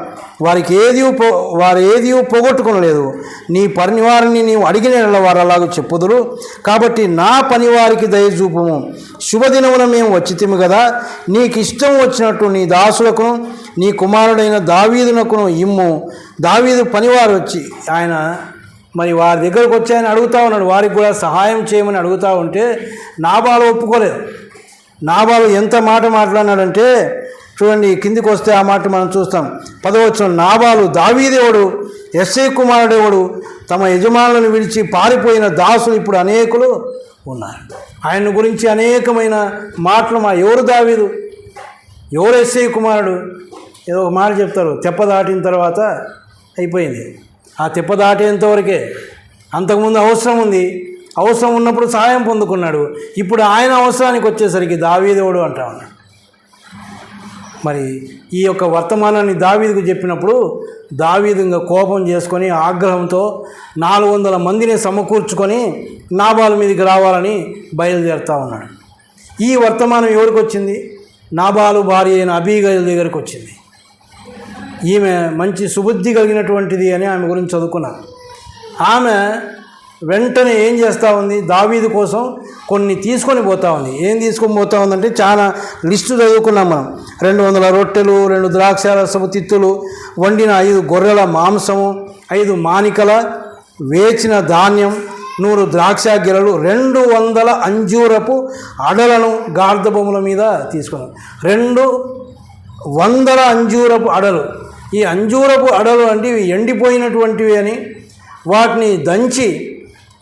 వారు ఏది పోగొట్టుకొనలేదు. నీ పనివారిని నీవు అడిగిన వారు అలాగూ చెప్పుదురు. కాబట్టి నా పనివారికి దయచూపుము. శుభదినమున మేము వచ్చితిము కదా, నీకు ఇష్టం వచ్చినట్టు నీ దాసులకును నీ కుమారుడైన దావీదునకును ఇమ్ము. దావీదు పనివారు వచ్చి ఆయన మరి వారి దగ్గరకు వచ్చి ఆయన అడుగుతూ ఉన్నాడు, వారికి కూడా సహాయం చేయమని అడుగుతూ ఉంటే నాబాలు ఒప్పుకోలేదు. నాబాలు ఎంత మాట మాట్లాడినాడంటే చూడండి, కిందికి వస్తే ఆ మాట మనం చూస్తాం. 10వ వచనం, నాబాలు దావీదేవుడు యెష్షై కుమారుడేవుడు, తమ యజమానులను విడిచి పారిపోయిన దాసులు ఇప్పుడు అనేకులు ఉన్నారు. ఆయన గురించి అనేకమైన మాటలు ఎవరు దావీదు, ఎవరు యెష్షై కుమారుడు, ఏదో ఒక మాట చెప్తారు, తెప్ప దాటిన తర్వాత అయిపోయింది. ఆ తెప్ప దాటేంతవరకే. అంతకుముందు అవసరం ఉన్నప్పుడు సహాయం పొందుకున్నాడు. ఇప్పుడు ఆయన అవసరానికి వచ్చేసరికి దావీదేవుడు అంటా ఉన్నాడు. మరి ఈ యొక్క వర్తమానాన్ని దావీదుకు చెప్పినప్పుడు దావీదు ఇంకా కోపం చేసుకొని ఆగ్రహంతో 400 మందిని సమకూర్చుకొని నాబాలు మీదకి రావాలని బయలుదేరుతూ ఉన్నాడు. ఈ వర్తమానం ఎవరికి వచ్చింది? నాబాలు భార్య అయిన అబీగయల్ దగ్గరికి వచ్చింది. ఈమె మంచి సుబుద్ధి కలిగినటువంటిది అని ఆమె గురించి చదువుకున్నాను. ఆమె వెంటనే ఏం చేస్తూ ఉంది, దావీదు కోసం కొన్ని తీసుకొని పోతూ ఉంది. ఏం తీసుకొని పోతూ ఉందంటే చాలా లిస్టు చదువుకున్నాం మనం. 200 రొట్టెలు, 2 ద్రాక్షారసపు తిత్తులు, వండిన 5 గొర్రెల మాంసము, 5 మానికల వేచిన ధాన్యం, 100 ద్రాక్ష గిరలు, 200 అంజూరపు అడలను గార్ధబొమ్మల మీద తీసుకున్నాం. 200 అంజూరపు అడలు. ఈ అంజూరపు అడలు అంటే ఇవి ఎండిపోయినటువంటివి అని వాటిని దంచి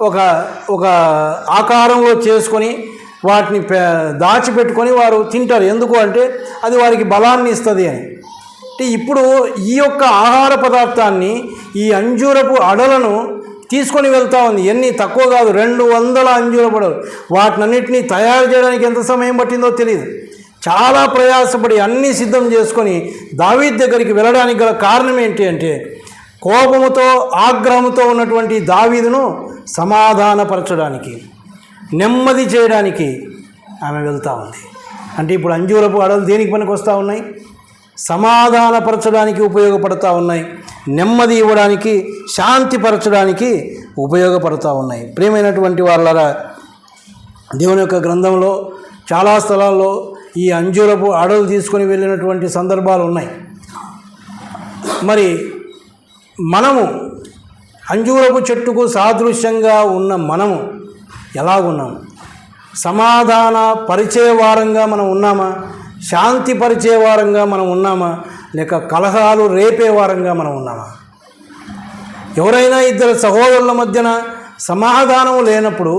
ఒక ఆకారంలో చేసుకొని వాటిని దాచిపెట్టుకొని వారు తింటారు. ఎందుకు అంటే అది వారికి బలాన్ని ఇస్తుంది అని. అంటే ఇప్పుడు ఈ యొక్క ఆహార పదార్థాన్ని, ఈ అంజూరపు అడలను తీసుకొని వెళ్తూ ఉంది. ఎన్ని తక్కువ కాదు, 200 అంజూరపు అడలు. వాటినన్నిటినీ తయారు చేయడానికి ఎంత సమయం పట్టిందో తెలియదు. చాలా ప్రయాసపడి అన్నీ సిద్ధం చేసుకొని దావీదు దగ్గరికి వెళ్ళడానికి గల కారణం ఏంటి అంటే కోపముతో ఆగ్రహంతో ఉన్నటువంటి దావీదును సమాధానపరచడానికి, నెమ్మది చేయడానికి ఆమె వెళ్తూ ఉంది. అంటే ఇప్పుడు అంజూరపు అడలు దేనికి పనికి వస్తూ ఉన్నాయి? సమాధానపరచడానికి ఉపయోగపడుతూ ఉన్నాయి, నెమ్మది ఇవ్వడానికి, శాంతిపరచడానికి ఉపయోగపడుతూ ఉన్నాయి. ప్రియమైనటువంటి వాళ్ళరా, దేవుని యొక్క గ్రంథంలో చాలా స్థలాల్లో ఈ అంజూరపు అడలు తీసుకొని వెళ్ళినటువంటి సందర్భాలు ఉన్నాయి. మరి మనము అంజూరపు చెట్టుకు సాదృశ్యంగా ఉన్న మనము ఎలాగున్నాము? సమాధాన పరిచయ వారంగా మనం ఉన్నామా? శాంతి పరిచయ వారంగా మనం ఉన్నామా? లేక కలహాలు రేపే వారంగా మనం ఉన్నామా? ఎవరైనా ఇద్దరు సహోదరుల మధ్యన సమాధానం లేనప్పుడు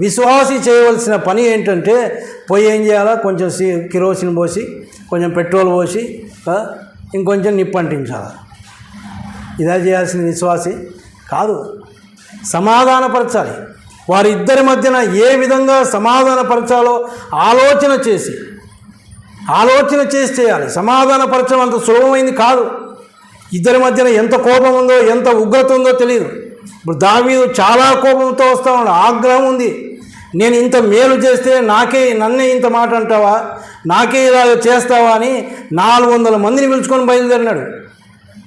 విశ్వాసి చేయవలసిన పని ఏంటంటే పోయి ఏం చేయాలా, కొంచెం కిరోసిన్ పోసి, కొంచెం పెట్రోల్ పోసి, ఇంకొంచెం నిప్పంటించాలి. ఇదా చేయాల్సిన విశ్వాసి కాదు. సమాధానపరచాలి. వారిద్దరి మధ్యన ఏ విధంగా సమాధానపరచాలో ఆలోచన చేసి చేయాలి. సమాధానపరచడం అంత సులభమైంది కాదు. ఇద్దరి మధ్యన ఎంత కోపం ఉందో, ఎంత ఉగ్రత ఉందో తెలియదు. ఇప్పుడు దావీదు చాలా కోపంతో వస్తూ ఉన్నాడు, ఆగ్రహం ఉంది. నేను ఇంత మేలు చేస్తే నన్నే ఇంత మాట అంటావా, నాకే ఇలా చేస్తావా అని 400 మందిని పిలుచుకొని బయలుదేరినాడు.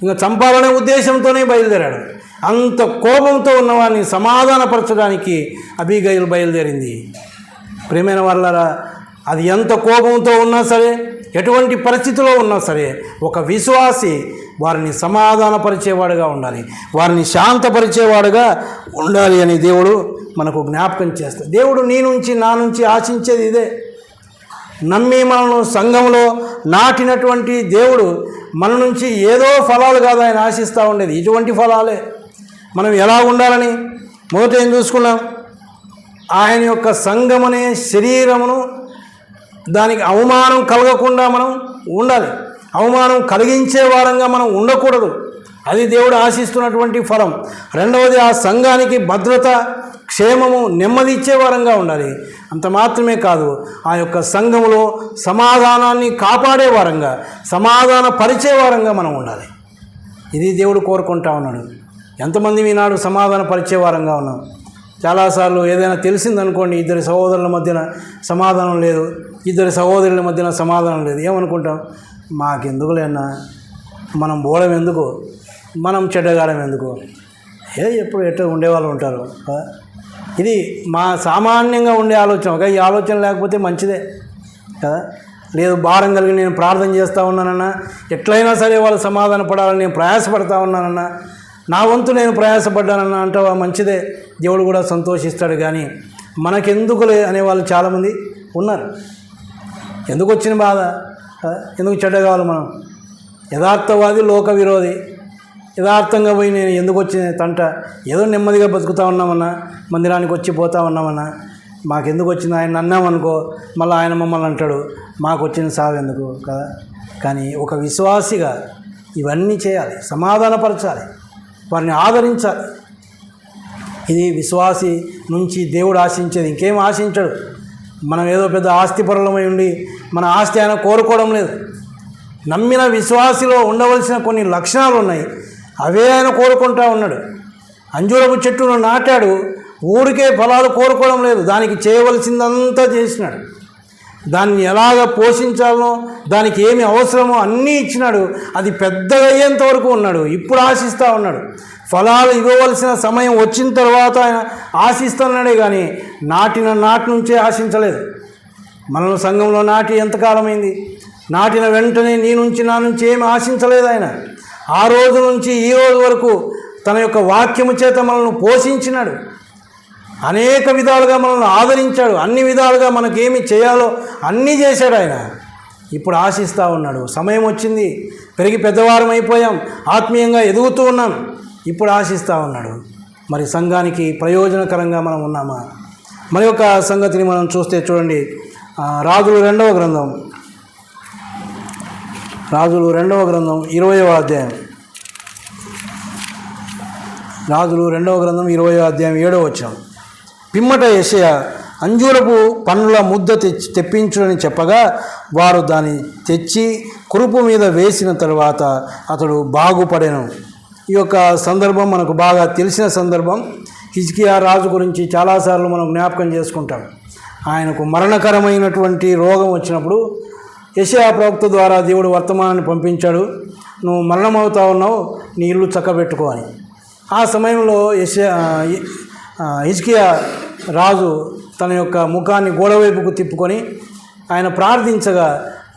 ఇంకా చంపాలనే ఉద్దేశంతోనే బయలుదేరాడు. అంత కోపంతో ఉన్నవాడిని సమాధానపరచడానికి అబీగయల్ బయలుదేరింది. ప్రియమైన వాళ్ళారా, అది ఎంత కోపంతో ఉన్నా సరే, ఎటువంటి పరిస్థితిలో ఉన్నా సరే, ఒక విశ్వాసి వారిని సమాధానపరిచేవాడుగా ఉండాలి, వారిని శాంతపరిచేవాడుగా ఉండాలి అని దేవుడు మనకు జ్ఞాపకం చేస్తాడు. దేవుడు నా నుంచి ఆశించేది ఇదే. నమ్మి మనను సంఘంలో నాటినటువంటి దేవుడు మన నుంచి ఏదో ఫలాలు కాదు ఆయన ఆశిస్తూ ఉండేది, ఇటువంటి ఫలాలే. మనం ఎలా ఉండాలని మొదట ఏం చూసుకున్నాం? ఆయన యొక్క సంఘమనే శరీరమును దానికి అవమానం కలగకుండా మనం ఉండాలి. అవమానం కలిగించే వారంగా మనం ఉండకూడదు. అది దేవుడు ఆశిస్తున్నటువంటి ఫలం. రెండవది, ఆ సంఘానికి భద్రత, క్షేమము, నెమ్మది ఇచ్చే వారంగా ఉండాలి. అంత మాత్రమే కాదు, ఆ యొక్క సంఘములో సమాధానాన్ని కాపాడే వారంగా, సమాధాన పరిచే వారంగా మనం ఉండాలి. ఇది దేవుడు కోరుకుంటా ఉన్నాడు. ఎంతమంది ఈనాడు సమాధాన పరిచే వారంగా ఉన్నాం? చాలాసార్లు ఏదైనా తెలిసిందనుకోండి, ఇద్దరి సహోదరుల మధ్యన సమాధానం లేదు, ఇద్దరి సహోదరుల మధ్యన సమాధానం లేదు, ఏమనుకుంటాం? మాకెందుకులేనా, మనం పోవడం ఎందుకు, మనం చెడ్డగాడం ఎందుకు, ఎప్పుడు ఎట్లా ఉండేవాళ్ళు ఉంటారు. ఇది మా సామాన్యంగా ఉండే ఆలోచన. ఒక ఈ ఆలోచన లేకపోతే మంచిదే కదా. లేదు భారం కలిగి నేను ప్రార్థన చేస్తూ ఉన్నానన్నా, ఎట్లయినా సరే వాళ్ళు సమాధాన పడాలని నేను ప్రయాసపడతా ఉన్నానన్నా, నా వంతు నేను ప్రయాసపడ్డానన్నా అంటావా, మంచిదే, దేవుడు కూడా సంతోషిస్తాడు. కానీ మనకెందుకులే అనేవాళ్ళు చాలామంది ఉన్నారు. ఎందుకు వచ్చిన బాధ, ఎందుకు చెడ్డ కావాలి మనం? యథార్థవాది లోక విరోధి. యథార్థంగా పోయి నేను ఎందుకు వచ్చిన తంట, ఏదో నెమ్మదిగా బతుకుతూ ఉన్నామన్నా, మందిరానికి వచ్చి పోతా ఉన్నామన్నా, మాకెందుకు వచ్చింది ఆయన అన్నామనుకో, మళ్ళీ ఆయన మమ్మల్ని అంటాడు, మాకు వచ్చిన సావు ఎందుకు కదా. కానీ ఒక విశ్వాసిగా ఇవన్నీ చేయాలి, సమాధానపరచాలి, వారిని ఆదరించాలి. ఇది విశ్వాసి నుంచి దేవుడు ఆశించేది. ఇంకేం ఆశించడు. మనం ఏదో పెద్ద ఆస్తిపరులమై ఉండి మన ఆస్తి ఆయన కోరుకోవడం లేదు. నమ్మిన విశ్వాసిలో ఉండవలసిన కొన్ని లక్షణాలు ఉన్నాయి, అవే ఆయన కోరుకుంటా ఉన్నాడు. అంజూరపు చెట్టును నాటాడు, ఊరికే ఫలాలు కోరుకోవడం లేదు, దానికి చేయవలసిందంతా చేసినాడు. దాన్ని ఎలాగ పోషించాలనో, దానికి ఏమి అవసరమో అన్నీ ఇచ్చినాడు. అది పెద్దగా అయ్యేంత వరకు ఉన్నాడు. ఇప్పుడు ఆశిస్తూ ఉన్నాడు. ఫలాలు ఇవ్వవలసిన సమయం వచ్చిన తర్వాత ఆయన ఆశిస్తున్నాడే కానీ నాటి నుంచే ఆశించలేదు. మనల్ని సంఘంలో నాటి ఎంతకాలమైంది? నాటిన వెంటనే నీ నుంచి నా నుంచి ఏమి ఆశించలేదు ఆయన. ఆ రోజు నుంచి ఈ రోజు వరకు తన యొక్క వాక్యము చేత మనల్ని పోషించినాడు. అనేక విధాలుగా మనల్ని ఆదరించాడు. అన్ని విధాలుగా మనకేమి చేయాలో అన్నీ చేశాడు ఆయన. ఇప్పుడు ఆశిస్తూ ఉన్నాడు. సమయం వచ్చింది, పెరిగి పెద్దవారం అయిపోయాం, ఆత్మీయంగా ఎదుగుతూ ఉన్నాం, ఇప్పుడు ఆశిస్తూ ఉన్నాడు. మరి సంఘానికి ప్రయోజనకరంగా మనం ఉన్నామా? మరి యొక్క సంగతిని మనం చూస్తే చూడండి, రాజులు 2వ గ్రంథం 20వ అధ్యాయం. రాజులు 2వ గ్రంథం 20వ అధ్యాయం 7వ వచనం. పిమ్మట యెషయా అంజూరపు పండ్ల ముద్ద తెప్పించుడని చెప్పగా వారు దాన్ని తెచ్చి కురుపు మీద వేసిన తర్వాత అతడు బాగుపడెను. ఈ యొక్క సందర్భం మనకు బాగా తెలిసిన సందర్భం. హిజ్కియా రాజు గురించి చాలాసార్లు మనం జ్ఞాపకం చేసుకుంటాం. ఆయనకు మరణకరమైనటువంటి రోగం వచ్చినప్పుడు యెషయా ప్రవక్త ద్వారా దేవుడు వర్తమానాన్ని పంపించాడు, నువ్వు మరణమవుతా ఉన్నావు, నీ ఇల్లు చక్కబెట్టుకో అని. ఆ సమయంలో హిజ్కియా రాజు తన యొక్క ముఖాన్ని గోడవైపుకు తిప్పుకొని ఆయన ప్రార్థించగా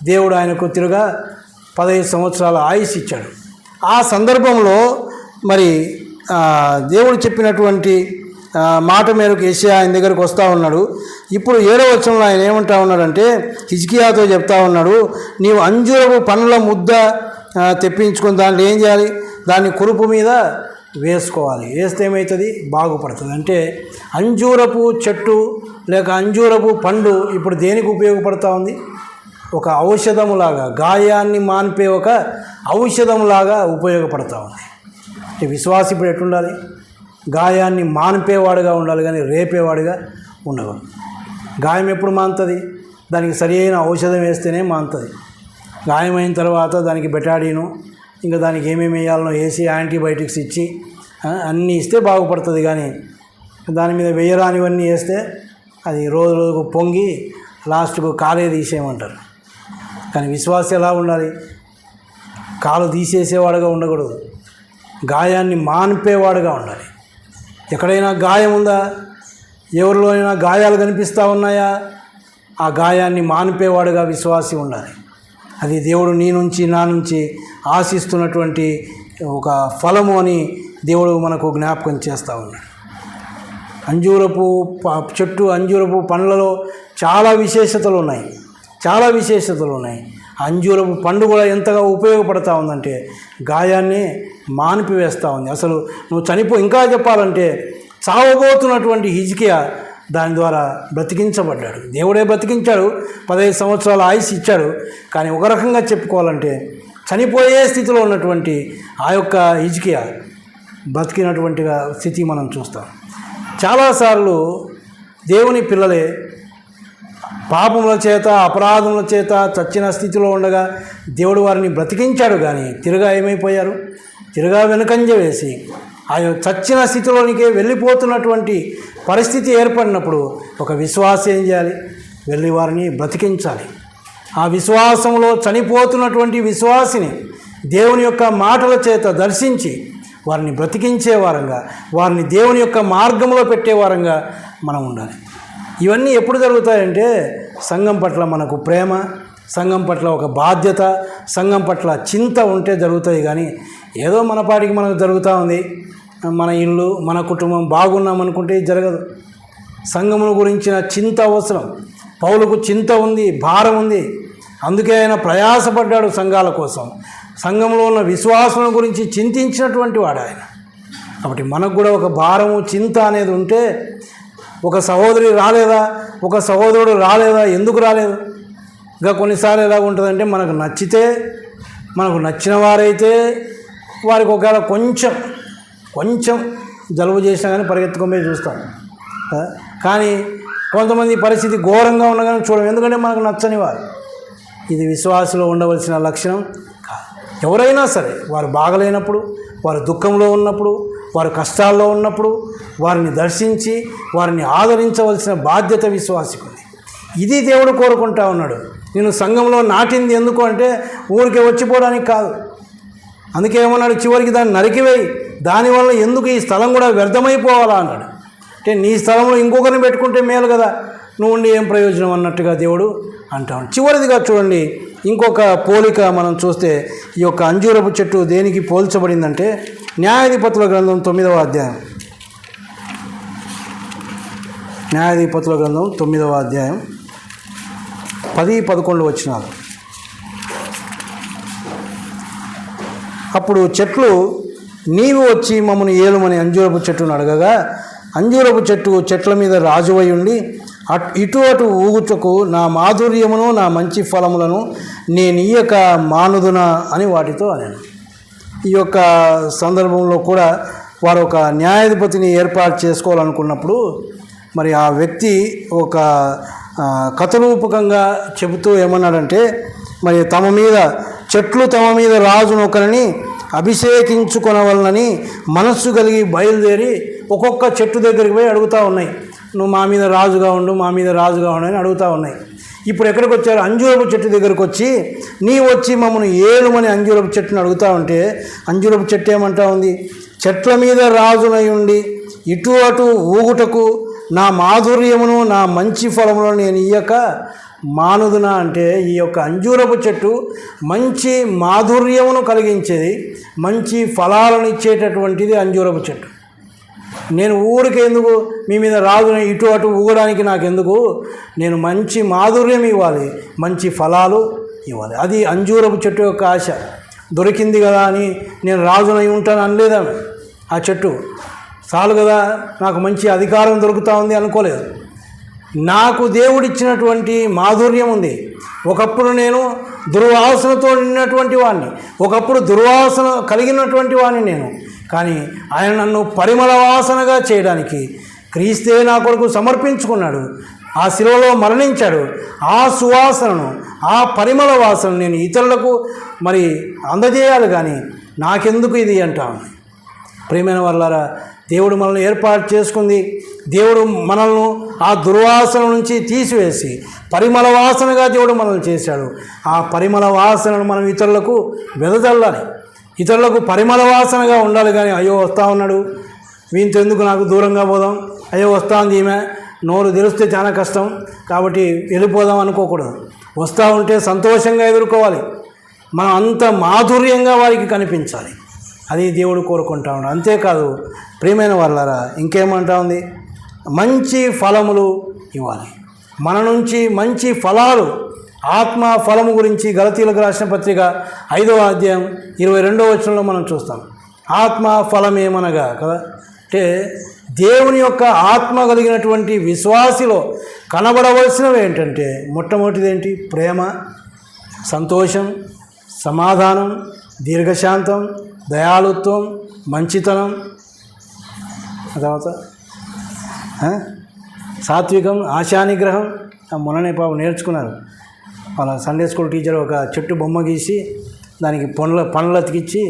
దేవుడు ఆయనకు తిరుగా 15 సంవత్సరాల ఆయుష్ ఇచ్చాడు. ఆ సందర్భంలో మరి దేవుడు చెప్పినటువంటి మాట మేరకు యెషయా ఆయన దగ్గరికి వస్తూ ఉన్నాడు. ఇప్పుడు 7వ వచనంలో ఆయన ఏమంటా ఉన్నాడంటే, హిజ్కియాతో చెప్తా ఉన్నాడు, నీవు అంజూరపు పండ్ల ముద్ద తెప్పించుకొని దాంట్లో ఏం చేయాలి, దాన్ని కురుపు మీద వేసుకోవాలి. వేస్తే ఏమవుతుంది, బాగుపడుతుంది. అంటే అంజూరపు చెట్టు లేక అంజూరపు పండు ఇప్పుడు దేనికి ఉపయోగపడుతూ ఉంది? ఒక ఔషధములాగా, గాయాన్ని మాన్పే ఒక ఔషధంలాగా ఉపయోగపడుతూ ఉంది. విశ్వాసి ఇప్పుడు ఎట్లుండాలి? గాయాన్ని మాన్పేవాడుగా ఉండాలి, కానీ రేపేవాడుగా ఉండకూడదు. గాయం ఎప్పుడు మానుతుంది? దానికి సరి అయిన ఔషధం వేస్తేనే మానుతుంది. గాయమైన తర్వాత దానికి బెటాడీను ఇంకా దానికి ఏమేమి వేయాలనో వేసి యాంటీబయాటిక్స్ ఇచ్చి అన్నీ ఇస్తే బాగుపడుతుంది. కానీ దాని మీద వేయరానివన్నీ వేస్తే అది రోజు రోజుకు పొంగి లాస్ట్కు కాలే తీసేయమంటారు. కానీ విశ్వాసం ఎలా ఉండాలి? కాలు తీసేసేవాడుగా ఉండకూడదు, గాయాన్ని మాన్పేవాడుగా ఉండాలి. ఎక్కడైనా గాయం ఉందా? ఎవరిలో అయినా గాయాలు కనిపిస్తూ ఉన్నాయా? ఆ గాయాన్ని మాన్పేవాడుగా విశ్వాసి ఉండాలి. అది దేవుడు నీ నుంచి నా నుంచి ఆశిస్తున్నటువంటి ఒక ఫలము అని దేవుడు మనకు జ్ఞాపకం చేస్తూ ఉన్నాడు. అంజూరపు చెట్టు, అంజూరపు పండ్లలో చాలా విశేషతలు ఉన్నాయి. అంజూరపు పండు కూడా ఎంతగా ఉపయోగపడుతూ ఉందంటే గాయాన్ని మాన్పివేస్తూ ఉంది. అసలు నువ్వు ఇంకా చెప్పాలంటే చావబోతున్నటువంటి హిజ్కియా దాని ద్వారా బ్రతికించబడ్డాడు. దేవుడే బ్రతికించాడు, 15 సంవత్సరాల ఆయుష్ ఇచ్చాడు. కానీ ఒక రకంగా చెప్పుకోవాలంటే చనిపోయే స్థితిలో ఉన్నటువంటి ఆ యొక్క హిజ్కియా బ్రతికినటువంటి స్థితి మనం చూస్తాం. చాలాసార్లు దేవుని పిల్లలే పాపముల చేత, అపరాధముల చేత చచ్చిన స్థితిలో ఉండగా దేవుడు వారిని బ్రతికించాడు. కానీ తిరుగా ఏమైపోయారు? తిరుగా వెనుకంజ వేసి ఆ చచ్చిన స్థితిలోనికే వెళ్ళిపోతున్నటువంటి పరిస్థితి ఏర్పడినప్పుడు ఒక విశ్వాసం ఏం చేయాలి? వెళ్ళి వారిని బ్రతికించాలి. ఆ విశ్వాసంలో చనిపోతున్నటువంటి విశ్వాసిని దేవుని యొక్క మాటల చేత దర్శించి వారిని బ్రతికించే వారంగా, వారిని దేవుని యొక్క మార్గంలో పెట్టే వారంగా మనం ఉండాలి. ఇవన్నీ ఎప్పుడు జరుగుతాయంటే సంఘం పట్ల మనకు ప్రేమ, సంఘం పట్ల ఒక బాధ్యత, సంఘం పట్ల చింత ఉంటే జరుగుతాయి. కానీ ఏదో మన పాటికి మనకు జరుగుతూ ఉంది, మన ఇల్లు మన కుటుంబం బాగున్నాం అనుకుంటే జరగదు. సంఘమును గురించిన చింత అవసరం. పౌలుకు చింత ఉంది, భారం ఉంది. అందుకే ఆయన ప్రయాసపడ్డాడు సంఘాల కోసం. సంఘంలో ఉన్న విశ్వాసం గురించి చింతించినటువంటి వాడు ఆయన. కాబట్టి మనకు కూడా ఒక భారము, చింత అనేది ఉంటే, ఒక సహోదరి రాలేదా, ఒక సహోదరుడు రాలేదా, ఎందుకు రాలేదు? ఇంకా కొన్నిసార్లు ఎలా ఉంటుందంటే, మనకు నచ్చితే, మనకు నచ్చిన వారైతే వారికి ఒకవేళ కొంచెం జలుబు చేసినా కానీ పరిగెత్తుకొని చూస్తాం. కానీ కొంతమంది పరిస్థితి ఘోరంగా ఉన్నా కానీ చూడం, ఎందుకంటే మనకు నచ్చని వారు. ఇది విశ్వాసంలో ఉండవలసిన లక్షణం కాదు. ఎవరైనా సరే వారు బాగలేనప్పుడు, వారు దుఃఖంలో ఉన్నప్పుడు, వారు కష్టాల్లో ఉన్నప్పుడు వారిని దర్శించి వారిని ఆదరించవలసిన బాధ్యత విశ్వాసికుంది. ఇది దేవుడు కోరుకుంటా ఉన్నాడు. నేను సంఘంలో నాటింది ఎందుకు అంటే ఊరికే వచ్చిపోవడానికి కాదు. అందుకే ఏమన్నాడు, చివరికి దాన్ని నరికివేయి, దానివల్ల ఎందుకు ఈ స్థలం కూడా వ్యర్థమైపోవాలా అన్నాడు. అంటే నీ స్థలంలో ఇంకొకరిని పెట్టుకుంటే మేలు కదా, నువ్వు ఉండి ఏం ప్రయోజనం అన్నట్టుగా దేవుడు అంటాడు. చివరిదిగా చూడండి, ఇంకొక పోలిక మనం చూస్తే ఈ యొక్క అంజూరపు చెట్టు దేనికి పోల్చబడిందంటే న్యాయాధిపతుల గ్రంథం 9వ అధ్యాయం. న్యాయాధిపతుల గ్రంథం 9వ అధ్యాయం 10-11 వచనాలు. అప్పుడు చెట్లు, నీవు వచ్చి మమ్మల్ని ఏలుమని అంజూరపు చెట్టును అడగగా, అంజూరపు చెట్ల మీద రాజువై ఉండి ఇటు అటు ఊగుటకు నా మాధుర్యమును నా మంచి ఫలములను నేనియ్యక మానుదునా అని వాటితో అన్నాను. ఈ యొక్క సందర్భంలో కూడా వారు ఒక న్యాయాధిపతిని ఏర్పాటు చేసుకోవాలనుకున్నప్పుడు మరి ఆ వ్యక్తి ఒక కథరూపకంగా చెబుతూ ఏమన్నాడంటే, మరి చెట్లు తమ మీద రాజును ఒకరిని అభిషేకించుకొనవలనని మనస్సు కలిగి బయలుదేరి ఒక్కొక్క చెట్టు దగ్గరికి పోయి అడుగుతూ ఉన్నాయి, నువ్వు మా మీద రాజుగా ఉండు, మా మీద రాజుగా ఉండు అని అడుగుతూ ఉన్నాయి. ఇప్పుడు ఎక్కడికి వచ్చారు? అంజూరపు చెట్టు దగ్గరికి వచ్చి, నీ వచ్చి మమ్మల్ని ఏలుమని అంజూరపు చెట్టును అడుగుతూ ఉంటే అంజూరపు చెట్టు ఏమంటా ఉంది, చెట్ల మీద రాజునై ఉండి ఇటు అటు ఊగుటకు నా మాధుర్యమును నా మంచి ఫలములను నేను ఇయ్యక మానుదునా అంటే, ఈ యొక్క అంజూరపు చెట్టు మంచి మాధుర్యమును కలిగించేది, మంచి ఫలాలను ఇచ్చేటటువంటిది అంజూరపు చెట్టు. నేను ఊరికి ఎందుకు మీ మీద రాజుని ఇటు అటు ఊగడానికి నాకెందుకు, నేను మంచి మాధుర్యం ఇవ్వాలి, మంచి ఫలాలు ఇవ్వాలి. అది అంజూరపు చెట్టు యొక్క ఆశ. దొరికింది కదా అని నేను రాజునై ఉంటాను అనలేదా ఆ చెట్టు. చాలు కదా నాకు మంచి అధికారం దొరుకుతూ ఉంది అనుకోలేదు. నాకు దేవుడిచ్చినటువంటి మాధుర్యం ఉంది. ఒకప్పుడు నేను దుర్వాసనతో నిన్నటువంటి వాడిని, ఒకప్పుడు దుర్వాసన కలిగినటువంటి వాడిని నేను. కానీ ఆయన నన్ను పరిమళ వాసనగా చేయడానికి క్రీస్తే నా కొరకు సమర్పించుకున్నాడు, ఆ శిలువలో మరణించాడు. ఆ సువాసనను, ఆ పరిమళ వాసన నేను ఇతరులకు మరి అందజేయాలి. కానీ నాకెందుకు ఇది అంటాను. ప్రియమైన వాళ్ళారా, దేవుడు మనల్ని ఏర్పాటు చేసుకుంది. దేవుడు మనల్ని ఆ దుర్వాసన నుంచి తీసివేసి పరిమళ వాసనగా దేవుడు మనల్ని చేశాడు. ఆ పరిమళ వాసనను మనం ఇతరులకు వెదజల్లాలి, ఇతరులకు పరిమళ వాసనగా ఉండాలి. కానీ అయ్యో వస్తూ ఉన్నాడు, వీంతో ఎందుకు నాకు దూరంగా పోదాం, అయ్యో వస్తూ ఉంది ఈమె, నోరు తెరిస్తే చాలా కష్టం కాబట్టి వెళ్ళిపోదాం అనుకోకూడదు. వస్తూ ఉంటే సంతోషంగా ఎదుర్కోవాలి. మనం అంత మాధుర్యంగా వారికి కనిపించాలి. అది దేవుడు కోరుకుంటా ఉన్నాడు. అంతేకాదు ప్రియమైన వాళ్ళారా, ఇంకేమంటా ఉంది, మంచి ఫలములు ఇవ్వాలి. మన నుంచి మంచి ఫలాలు, ఆత్మ ఫలము గురించి గలతీలకు రాసిన పత్రిక 5వ అధ్యాయం 22వ వచనంలో మనం చూస్తాం. ఆత్మ ఫలమేమనగా కదా అంటే దేవుని యొక్క ఆత్మ కలిగినటువంటి విశ్వాసిలో కనబడవలసినవి ఏంటంటే, మొట్టమొదటిది ఏంటి? ప్రేమ, సంతోషం, సమాధానం, దీర్ఘశాంతం, దయాళుత్వం, మంచితనం, తర్వాత సాత్వికం, ఆశానిగ్రహం. మొన్ననే పాపం నేర్చుకున్నారు. వాళ్ళ సండే స్కూల్ టీచర్ ఒక చెట్టు బొమ్మ గీసి దానికి పండ్లు అతికిచ్చి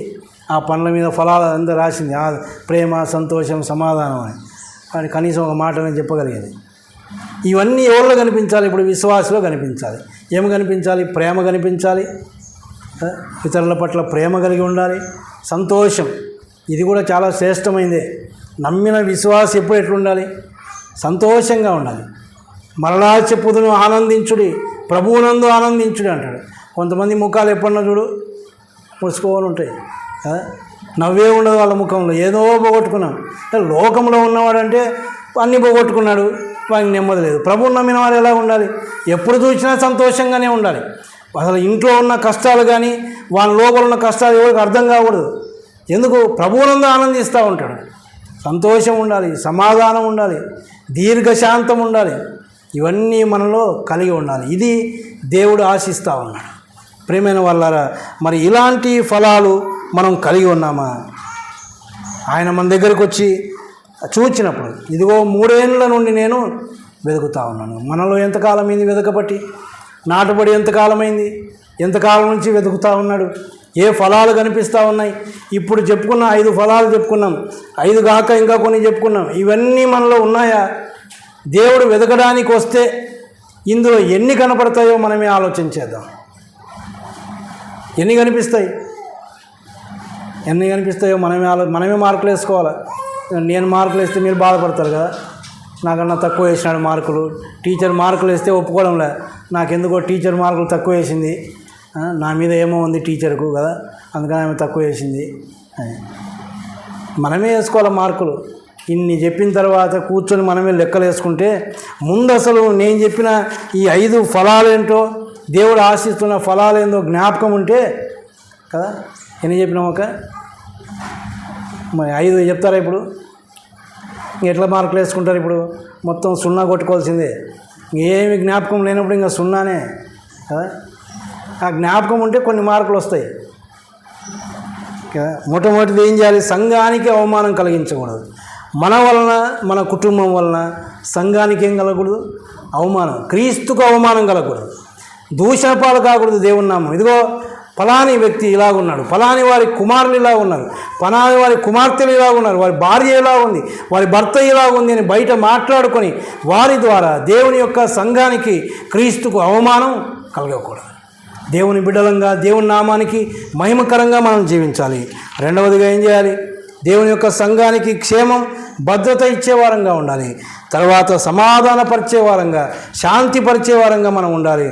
ఆ పండ్ల మీద ఫలాలు అంతా రాసింది, ప్రేమ, సంతోషం, సమాధానం అని. కానీ కనీసం ఒక మాటనే చెప్పగలిగేది. ఇవన్నీ ఎవరిలో కనిపించాలి? ఇప్పుడు విశ్వాసలో కనిపించాలి. ఏమి కనిపించాలి? ప్రేమ కనిపించాలి, ఇతరుల పట్ల ప్రేమ కలిగి ఉండాలి. సంతోషం, ఇది కూడా చాలా శ్రేష్టమైనదే. నమ్మిన విశ్వాసం ఎప్పుడు ఎట్లుండాలి? సంతోషంగా ఉండాలి. మరలా చెప్పుదును ఆనందించుడి, ప్రభువునందు ఆనందించుడి అంటాడు. కొంతమంది ముఖాలు ఎప్పుడన్నా చూడు ముడుచుకోవాలి ఉంటాయి, నవ్వే ఉండదు వాళ్ళ ముఖంలో, ఏదో పోగొట్టుకున్నాం. లోకంలో ఉన్నవాడంటే అన్నీ పోగొట్టుకున్నాడు, వానికి నెమ్మది లేదు. ప్రభువుని నమ్మిన వారు ఎలా ఉండాలి? ఎప్పుడు చూసినా సంతోషంగానే ఉండాలి. అసలు ఇంట్లో ఉన్న కష్టాలు కానీ వాళ్ళ లోపల ఉన్న కష్టాలు ఎవరికి అర్థం కాకూడదు. ఎందుకు? ప్రభువునందు ఆనందిస్తూ ఉంటాడు. సంతోషం ఉండాలి, సమాధానం ఉండాలి, దీర్ఘశాంతం ఉండాలి. ఇవన్నీ మనలో కలిగి ఉండాలి. ఇది దేవుడు ఆశిస్తూ ఉన్నాడు. ప్రియమైన వాళ్ళారా, మరి ఇలాంటి ఫలాలు మనం కలిగి ఉన్నామా? ఆయన మన దగ్గరికి వచ్చి చూచినప్పుడు, ఇదిగో 3 ఏళ్ళ నుండి నేను వెతుకుతా ఉన్నాను. మనలో ఎంతకాలమైంది వెతకబట్టి? నాటుబడి ఎంతకాలమైంది? ఎంతకాలం నుంచి వెతుకుతూ ఉన్నాడు? ఏ ఫలాలు కనిపిస్తూ ఉన్నాయి? ఇప్పుడు చెప్పుకున్న 5 ఫలాలు చెప్పుకున్నాం, 5 కాక ఇంకా కొన్ని చెప్పుకున్నాం. ఇవన్నీ మనలో ఉన్నాయా? దేవుడు వెతకడానికి వస్తే ఇందులో ఎన్ని కనపడతాయో మనమే ఆలోచన చేద్దాం. ఎన్ని కనిపిస్తాయో మనమే మార్కులు వేసుకోవాలి. నేను మార్కులు వేస్తే మీరు బాధపడతారు కదా, నాకన్నా తక్కువ వేసినాడు మార్కులు. టీచర్ మార్కులు వేస్తే ఒప్పుకోవడంలే, నాకెందుకో టీచర్ మార్కులు తక్కువ వేసింది, నా మీద ఏమో ఉంది టీచర్కు కదా, అందుకని ఆమె తక్కువ వేసింది. మనమే వేసుకోవాలి మార్కులు. ఇన్ని చెప్పిన తర్వాత కూర్చొని మనమే లెక్కలు వేసుకుంటే ముందు అసలు నేను చెప్పిన ఈ 5 ఫలాలేంటో, దేవుడు ఆశిస్తున్న ఫలాలేందో జ్ఞాపకం ఉంటే కదా. ఎన్ని చెప్పినాం? ఒక 5 చెప్తారా? ఇప్పుడు ఎట్లా మార్కులు వేసుకుంటారు? ఇప్పుడు మొత్తం 0 కొట్టుకోవాల్సిందే. ఏమి జ్ఞాపకం లేనప్పుడు ఇంకా 0నే కదా. ఆ జ్ఞాపకం ఉంటే కొన్ని మార్కులు వస్తాయి కదా. మొట్టమొదటిది ఏం చేయాలి? సంఘానికి అవమానం కలిగించకూడదు. మన వలన, మన కుటుంబం వలన సంఘానికి ఏం కలగకూడదు? అవమానం. క్రీస్తుకు అవమానం కలగకూడదు. దూషణపాలు కాకూడదు దేవుని నామం. ఇదిగో ఫలాని వ్యక్తి ఇలాగున్నాడు, ఫలాని వారి కుమారులు ఇలా ఉన్నారు, ఫలాని వారి కుమార్తెలు ఇలా ఉన్నారు, వారి భార్య ఇలా ఉంది, వారి భర్త ఇలా ఉంది అని బయట మాట్లాడుకొని వారి ద్వారా దేవుని యొక్క సంఘానికి, క్రీస్తుకు అవమానం కలగకూడదు. దేవుని బిడ్డలంగా దేవుని నామానికి మహిమకరంగా మనం జీవించాలి. రెండవదిగా ఏం చేయాలి? దేవుని యొక్క సంఘానికి క్షేమం, భద్రత ఇచ్చేవారంగా ఉండాలి. తర్వాత సమాధానపరిచే వారంగా, శాంతిపరిచే వారంగా మనం ఉండాలి.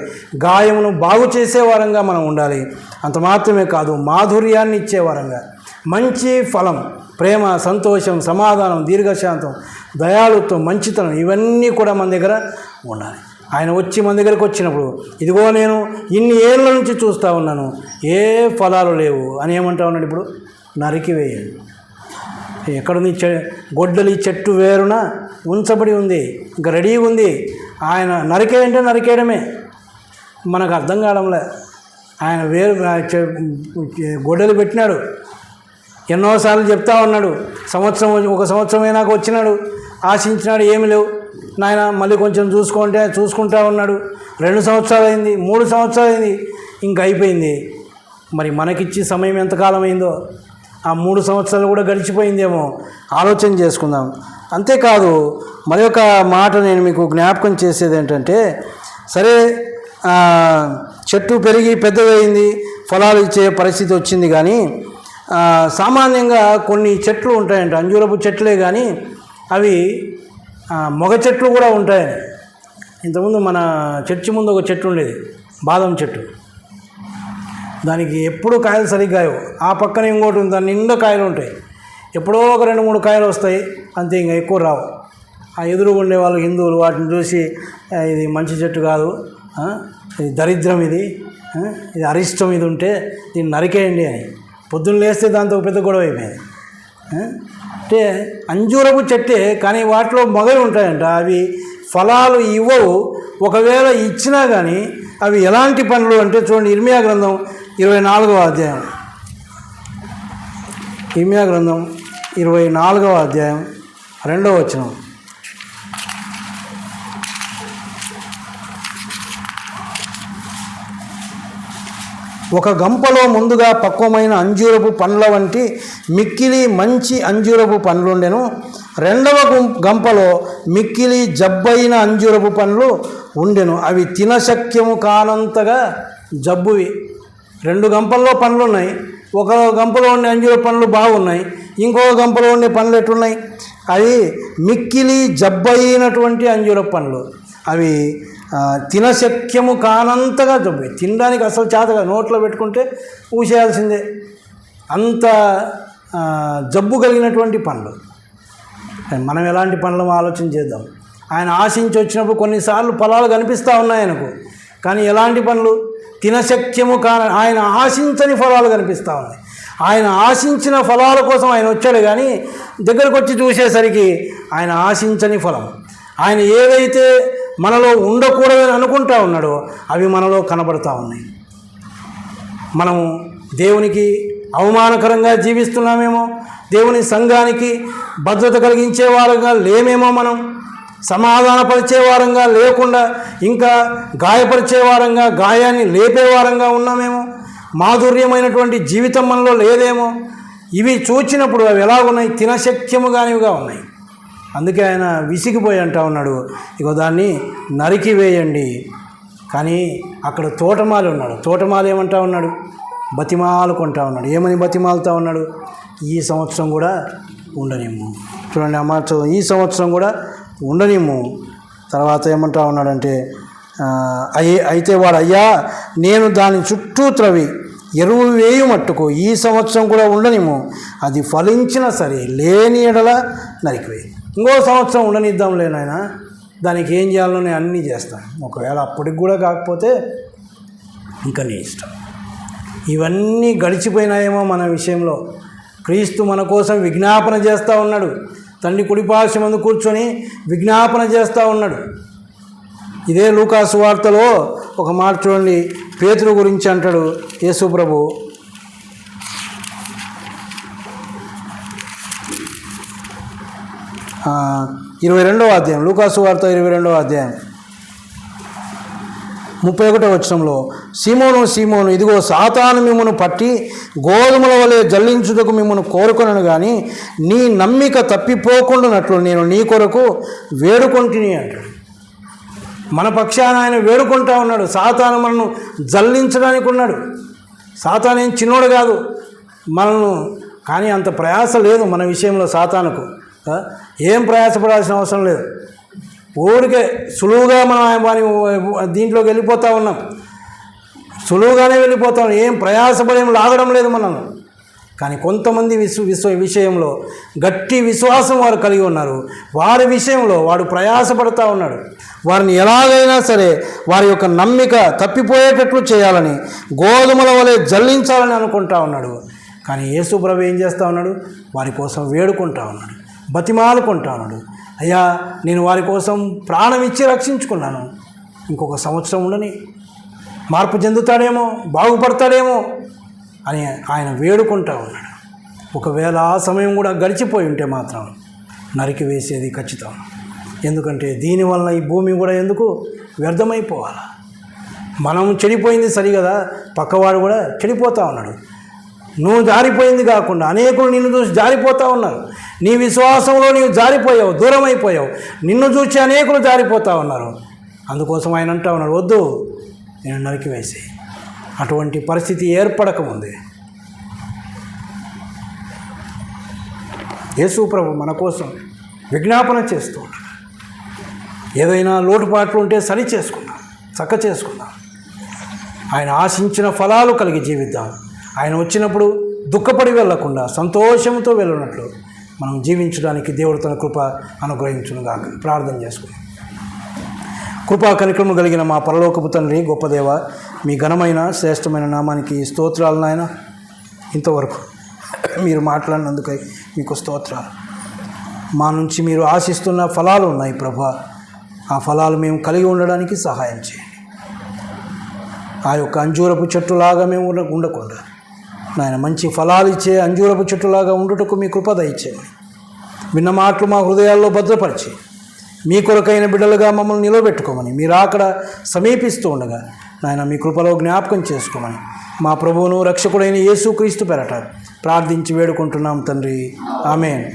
గాయమును బాగు చేసేవారంగా మనం ఉండాలి. అంత మాత్రమే కాదు, మాధుర్యాన్ని ఇచ్చేవారంగా, మంచి ఫలం, ప్రేమ, సంతోషం, సమాధానం, దీర్ఘశాంతం, దయాళుత్వం, మంచితనం, ఇవన్నీ కూడా మన దగ్గర ఉండాలి. ఆయన వచ్చి మన దగ్గరకు వచ్చినప్పుడు, ఇదిగో నేను ఇన్ని ఏళ్ళ నుంచి చూస్తూ ఉన్నాను, ఏ ఫలాలు లేవు అని ఏమంటా ఉన్నాడు? ఇప్పుడు నరికివేయండి. ఎక్కడుంది? గొడ్డలి చెట్టు వేరున ఉంచబడి ఉంది, ఇంకా రెడీగా ఉంది. ఆయన నరికేయంటే నరికేయడమే. మనకు అర్థం కావడంలే. ఆయన గొడ్డలి పెట్టినాడు, ఎన్నోసార్లు చెప్తా ఉన్నాడు. ఒక సంవత్సరం అయినాక వచ్చినాడు, ఆశించినాడు, ఏమి లేవు నాయన, మళ్ళీ కొంచెం చూసుకుంటా ఉన్నాడు. 2 సంవత్సరాలు అయింది, 3 సంవత్సరాలు అయింది, ఇంక అయిపోయింది. మరి మనకిచ్చి సమయం ఎంతకాలం అయిందో, ఆ 3 సంవత్సరాలు కూడా గడిచిపోయిందేమో ఆలోచన చేసుకుందాం. అంతేకాదు, మరి ఒక మాట నేను మీకు జ్ఞాపకం చేసేది ఏంటంటే, సరే చెట్టు పెరిగి పెద్దదైంది, ఫలాలు ఇచ్చే పరిస్థితి వచ్చింది. కానీ సామాన్యంగా కొన్ని చెట్లు ఉంటాయంట, అంజూరపు చెట్లే కానీ అవి మొగ చెట్లు కూడా ఉంటాయని. ఇంతకుముందు మన చర్చి ముందు ఒక చెట్టు ఉండేది, బాదం చెట్టు. దానికి ఎప్పుడూ కాయలు సరిగ్గా, ఆ పక్కన ఇంకోటి ఉంది, దాని నిండా కాయలు ఉంటాయి. ఎప్పుడో ఒక 2-3 కాయలు వస్తాయి అంతే, ఇంకా ఎక్కువ రావు. ఆ ఎదురుగా ఉండే వాళ్ళు హిందువులు వాటిని చూసి ఇది మంచి చెట్టు కాదు, ఇది దరిద్రం, ఇది అరిష్టం, ఇది ఉంటే దీన్ని నరికేయండి అని పొద్దున్న లేస్తే దాంతో పెద్ద గొడవ అయిపోయింది. అంటే అంజూరపు చెట్టే కానీ వాటిలో మొగలు ఉంటాయంట, అవి ఫలాలు ఇవ్వవు. ఒకవేళ ఇచ్చినా కానీ అవి ఎలాంటి పండ్లు అంటే చూడండి, ఇర్మియా గ్రంథం 24వ అధ్యాయం, ఇర్మియా గ్రంథం 24వ అధ్యాయం 2వ వచనం. ఒక గంపలో ముందుగా పక్వమైన అంజూరపు పండ్ల వంటి మిక్కిలి మంచి అంజూరపు పండ్లుండెను. 2వ గంపలో మిక్కిలి జబ్బైన అంజూరపు పండ్లు ఉండెను, అవి తినశక్యము కానంతగా జబ్బువి. 2 గంపల్లో పండ్లు ఉన్నాయి. ఒక గంపలో ఉండే అంజూరపు పండ్లు బాగున్నాయి, ఇంకో గంపలో ఉండే పండ్లు ఎట్లున్నాయి? అవి మిక్కిలి జబ్బయినటువంటి అంజూరపు పండ్లు. అవి తినశక్యము కానంతగా జబ్బు, తినడానికి అసలు చేతగా, నోట్లో పెట్టుకుంటే ఊసేయాల్సిందే, అంత జబ్బు కలిగినటువంటి పండ్లు. మనం ఎలాంటి పండ్లు ఆలోచన చేద్దాం. ఆయన ఆశించి వచ్చినప్పుడు కొన్నిసార్లు ఫలాలు కనిపిస్తూ ఉన్నాయి ఆయనకు, కానీ ఎలాంటి పండ్లు? తినశక్యము ఆయన ఆశించని ఫలాలు కనిపిస్తూ ఉన్నాయి. ఆయన ఆశించిన ఫలాల కోసం ఆయన వచ్చాడు, కానీ దగ్గరకు వచ్చి చూసేసరికి ఆయన ఆశించని ఫలం, ఆయన ఏవైతే మనలో ఉండకూడదని అనుకుంటా ఉన్నాడో అవి మనలో కనబడుతూ ఉన్నాయి. మనము దేవునికి అవమానకరంగా జీవిస్తున్నామేమో, దేవుని సంఘానికి భద్రత కలిగించే వారంగా లేమేమో, మనం సమాధానపరిచే వారంగా లేకుండా ఇంకా గాయపరిచే వారంగా, గాయాన్ని లేపే వారంగా ఉన్నామేమో, మాధుర్యమైనటువంటి జీవితం మనలో లేదేమో. ఇవి చూచినప్పుడు అవి ఎలాగున్నాయి? తినశక్యము కానివిగా ఉన్నాయి. అందుకే ఆయన విసిగిపోయి అంటా ఉన్నాడు, ఇగో దాన్ని నరికివేయండి. కానీ అక్కడ తోటమాలి ఉన్నాడు. తోటమాలి ఏమంటా ఉన్నాడు? బతిమాలుకుంటా ఉన్నాడు. ఏమని బతిమాలుతా ఉన్నాడు? ఈ సంవత్సరం కూడా ఉండనిమ్ము. చూడండి అమ్మ, ఈ సంవత్సరం కూడా ఉండనిమ్ము. తర్వాత ఏమంటా ఉన్నాడంటే, అయితే వాడు, అయ్యా నేను దాని చుట్టూ త్రవి ఎరువు వేయు మట్టుకు ఈ సంవత్సరం కూడా ఉండనిమ్ము, అది ఫలించినా సరే, లేని ఎడల నరికివేయి. ఇంకో సంవత్సరం ఉండనిద్దాం లేనాయన, దానికి ఏం చేయాలో నేను అన్నీ చేస్తాను. ఒకవేళ అప్పటికి కూడా కాకపోతే ఇంకా నీ ఇష్టం. ఇవన్నీ గడిచిపోయినాయేమో మన విషయంలో. క్రీస్తు మన కోసం విజ్ఞాపన చేస్తూ ఉన్నాడు. తండ్రి కుడిపార్శ్వం ముందు కూర్చొని విజ్ఞాపన చేస్తూ ఉన్నాడు. ఇదే లూకా సువార్తలో ఒక మాట చూడండి, పేతురు గురించి అంటాడు యేసు ప్రభు. ఆ 22వ అధ్యాయం, లూకా సువార్త 22వ అధ్యాయం 31వ వచనంలో, సీమోను సీమోను, ఇదిగో సాతాను మిమ్మను పట్టి గోధుమల వలె జల్లించుటకు మిమ్మను కోరుకొనను, కానీ నీ నమ్మిక తప్పిపోకుండానట్లు నేను నీ కొరకు వేడుకొంటిని అంటాడు. మన పక్షాన ఆయన వేడుకుంటా ఉన్నాడు. సాతాను మనను జల్లించడానికి ఉన్నాడు. సాతాను ఏం చిన్నోడు కాదు మనను, కానీ అంత ప్రయాస లేదు మన విషయంలో సాతానుకు. ఏం ప్రయాసపడాల్సిన అవసరం లేదు. ఊరికే సులువుగా మనం దీంట్లోకి వెళ్ళిపోతూ ఉన్నాం, సులువుగానే వెళ్ళిపోతాం. ఏం ప్రయాసపడేం లాగడం లేదు మనల్ని. కానీ కొంతమంది విషయంలో గట్టి విశ్వాసం వారు కలిగి ఉన్నారు. వారి విషయంలో వాడు ప్రయాసపడుతూ ఉన్నాడు. వారిని ఎలాగైనా సరే వారి యొక్క నమ్మిక తప్పిపోయేటట్లు చేయాలని, గోధుమల వలె జల్లించాలని అనుకుంటా ఉన్నాడు. కానీ యేసు ప్రభు ఏం చేస్తూ ఉన్నాడు? వారి కోసం వేడుకుంటా ఉన్నాడు, బతిమాలుకుంటా ఉన్నాడు. అయ్యా నేను వారి కోసం ప్రాణం ఇచ్చి రక్షించుకున్నాను, ఇంకొక సంవత్సరం ఉండని, మార్పు చెందుతాడేమో, బాగుపడతాడేమో అని ఆయన వేడుకుంటా ఉన్నాడు. ఒకవేళ ఆ సమయం కూడా గడిచిపోయి ఉంటే మాత్రం నరికి వేసేది ఖచ్చితం. ఎందుకంటే దీనివల్ల ఈ భూమి కూడా ఎందుకు వ్యర్థమైపోవాలి? మనం చెడిపోయింది సరి కదా, పక్కవాడు కూడా చెడిపోతూ ఉన్నాడు. నువ్వు జారిపోయింది కాకుండా అనేకులు నిన్ను చూసి జారిపోతూ ఉన్నారు. నీ విశ్వాసంలో నీవు జారిపోయావు, దూరం అయిపోయావు. నిన్ను చూసి అనేకులు జారిపోతూ ఉన్నారు. అందుకోసం ఆయన అంటా ఉన్నాడు, వద్దు, నేను నరికివేసి. అటువంటి పరిస్థితి ఏర్పడకముందే యేసు ప్రభు మన కోసం విజ్ఞాపన చేస్తూ ఉన్నాడు. ఏదైనా లోటుపాట్లు ఉంటే సరి చేసుకుందాం, చక్క చేసుకుందాం. ఆయన ఆశించిన ఫలాలు కలిగి జీవిద్దాం. ఆయన వచ్చినప్పుడు దుఃఖపడి వెళ్ళకుండా సంతోషంతో వెళ్ళినట్లు మనం జీవించడానికి దేవుడు తన కృప అనుగ్రహించునుగాక. ప్రార్థన చేసుకుందాం. కృపా కనికరము కలిగిన మా పరలోకపు తండ్రి, గొప్ప దేవ, మీ ఘనమైన శ్రేష్టమైన నామానికి స్తోత్రాలు నాయన. ఇంతవరకు మీరు మాట్లాడినందుకై మీకు స్తోత్రాలు. మా నుంచి మీరు ఆశిస్తున్న ఫలాలు ఉన్నాయి ప్రభా, ఆ ఫలాలు మేము కలిగి ఉండడానికి సహాయం చేయండి. ఆ యొక్క అంజూరపు చెట్టులాగా మేము ఉండకుండా నాయన మంచి ఫలాలు ఇచ్చే అంజూరపు చెట్టులాగా ఉండుటకు మీ కృప దయచేయండి. విన్న మాటలు మా హృదయాల్లో భద్రపరిచి మీ కొరకైన బిడ్డలుగా మమ్మల్ని నిలబెట్టుకోమని, మీరు అక్కడ సమీపిస్తూ ఉండగా నాయన మీ కృపలో జ్ఞాపకం చేసుకోమని మా ప్రభువును రక్షకుడైన యేసుక్రీస్తు పేరట ప్రార్థించి వేడుకుంటున్నాం తండ్రి. ఆమేన్.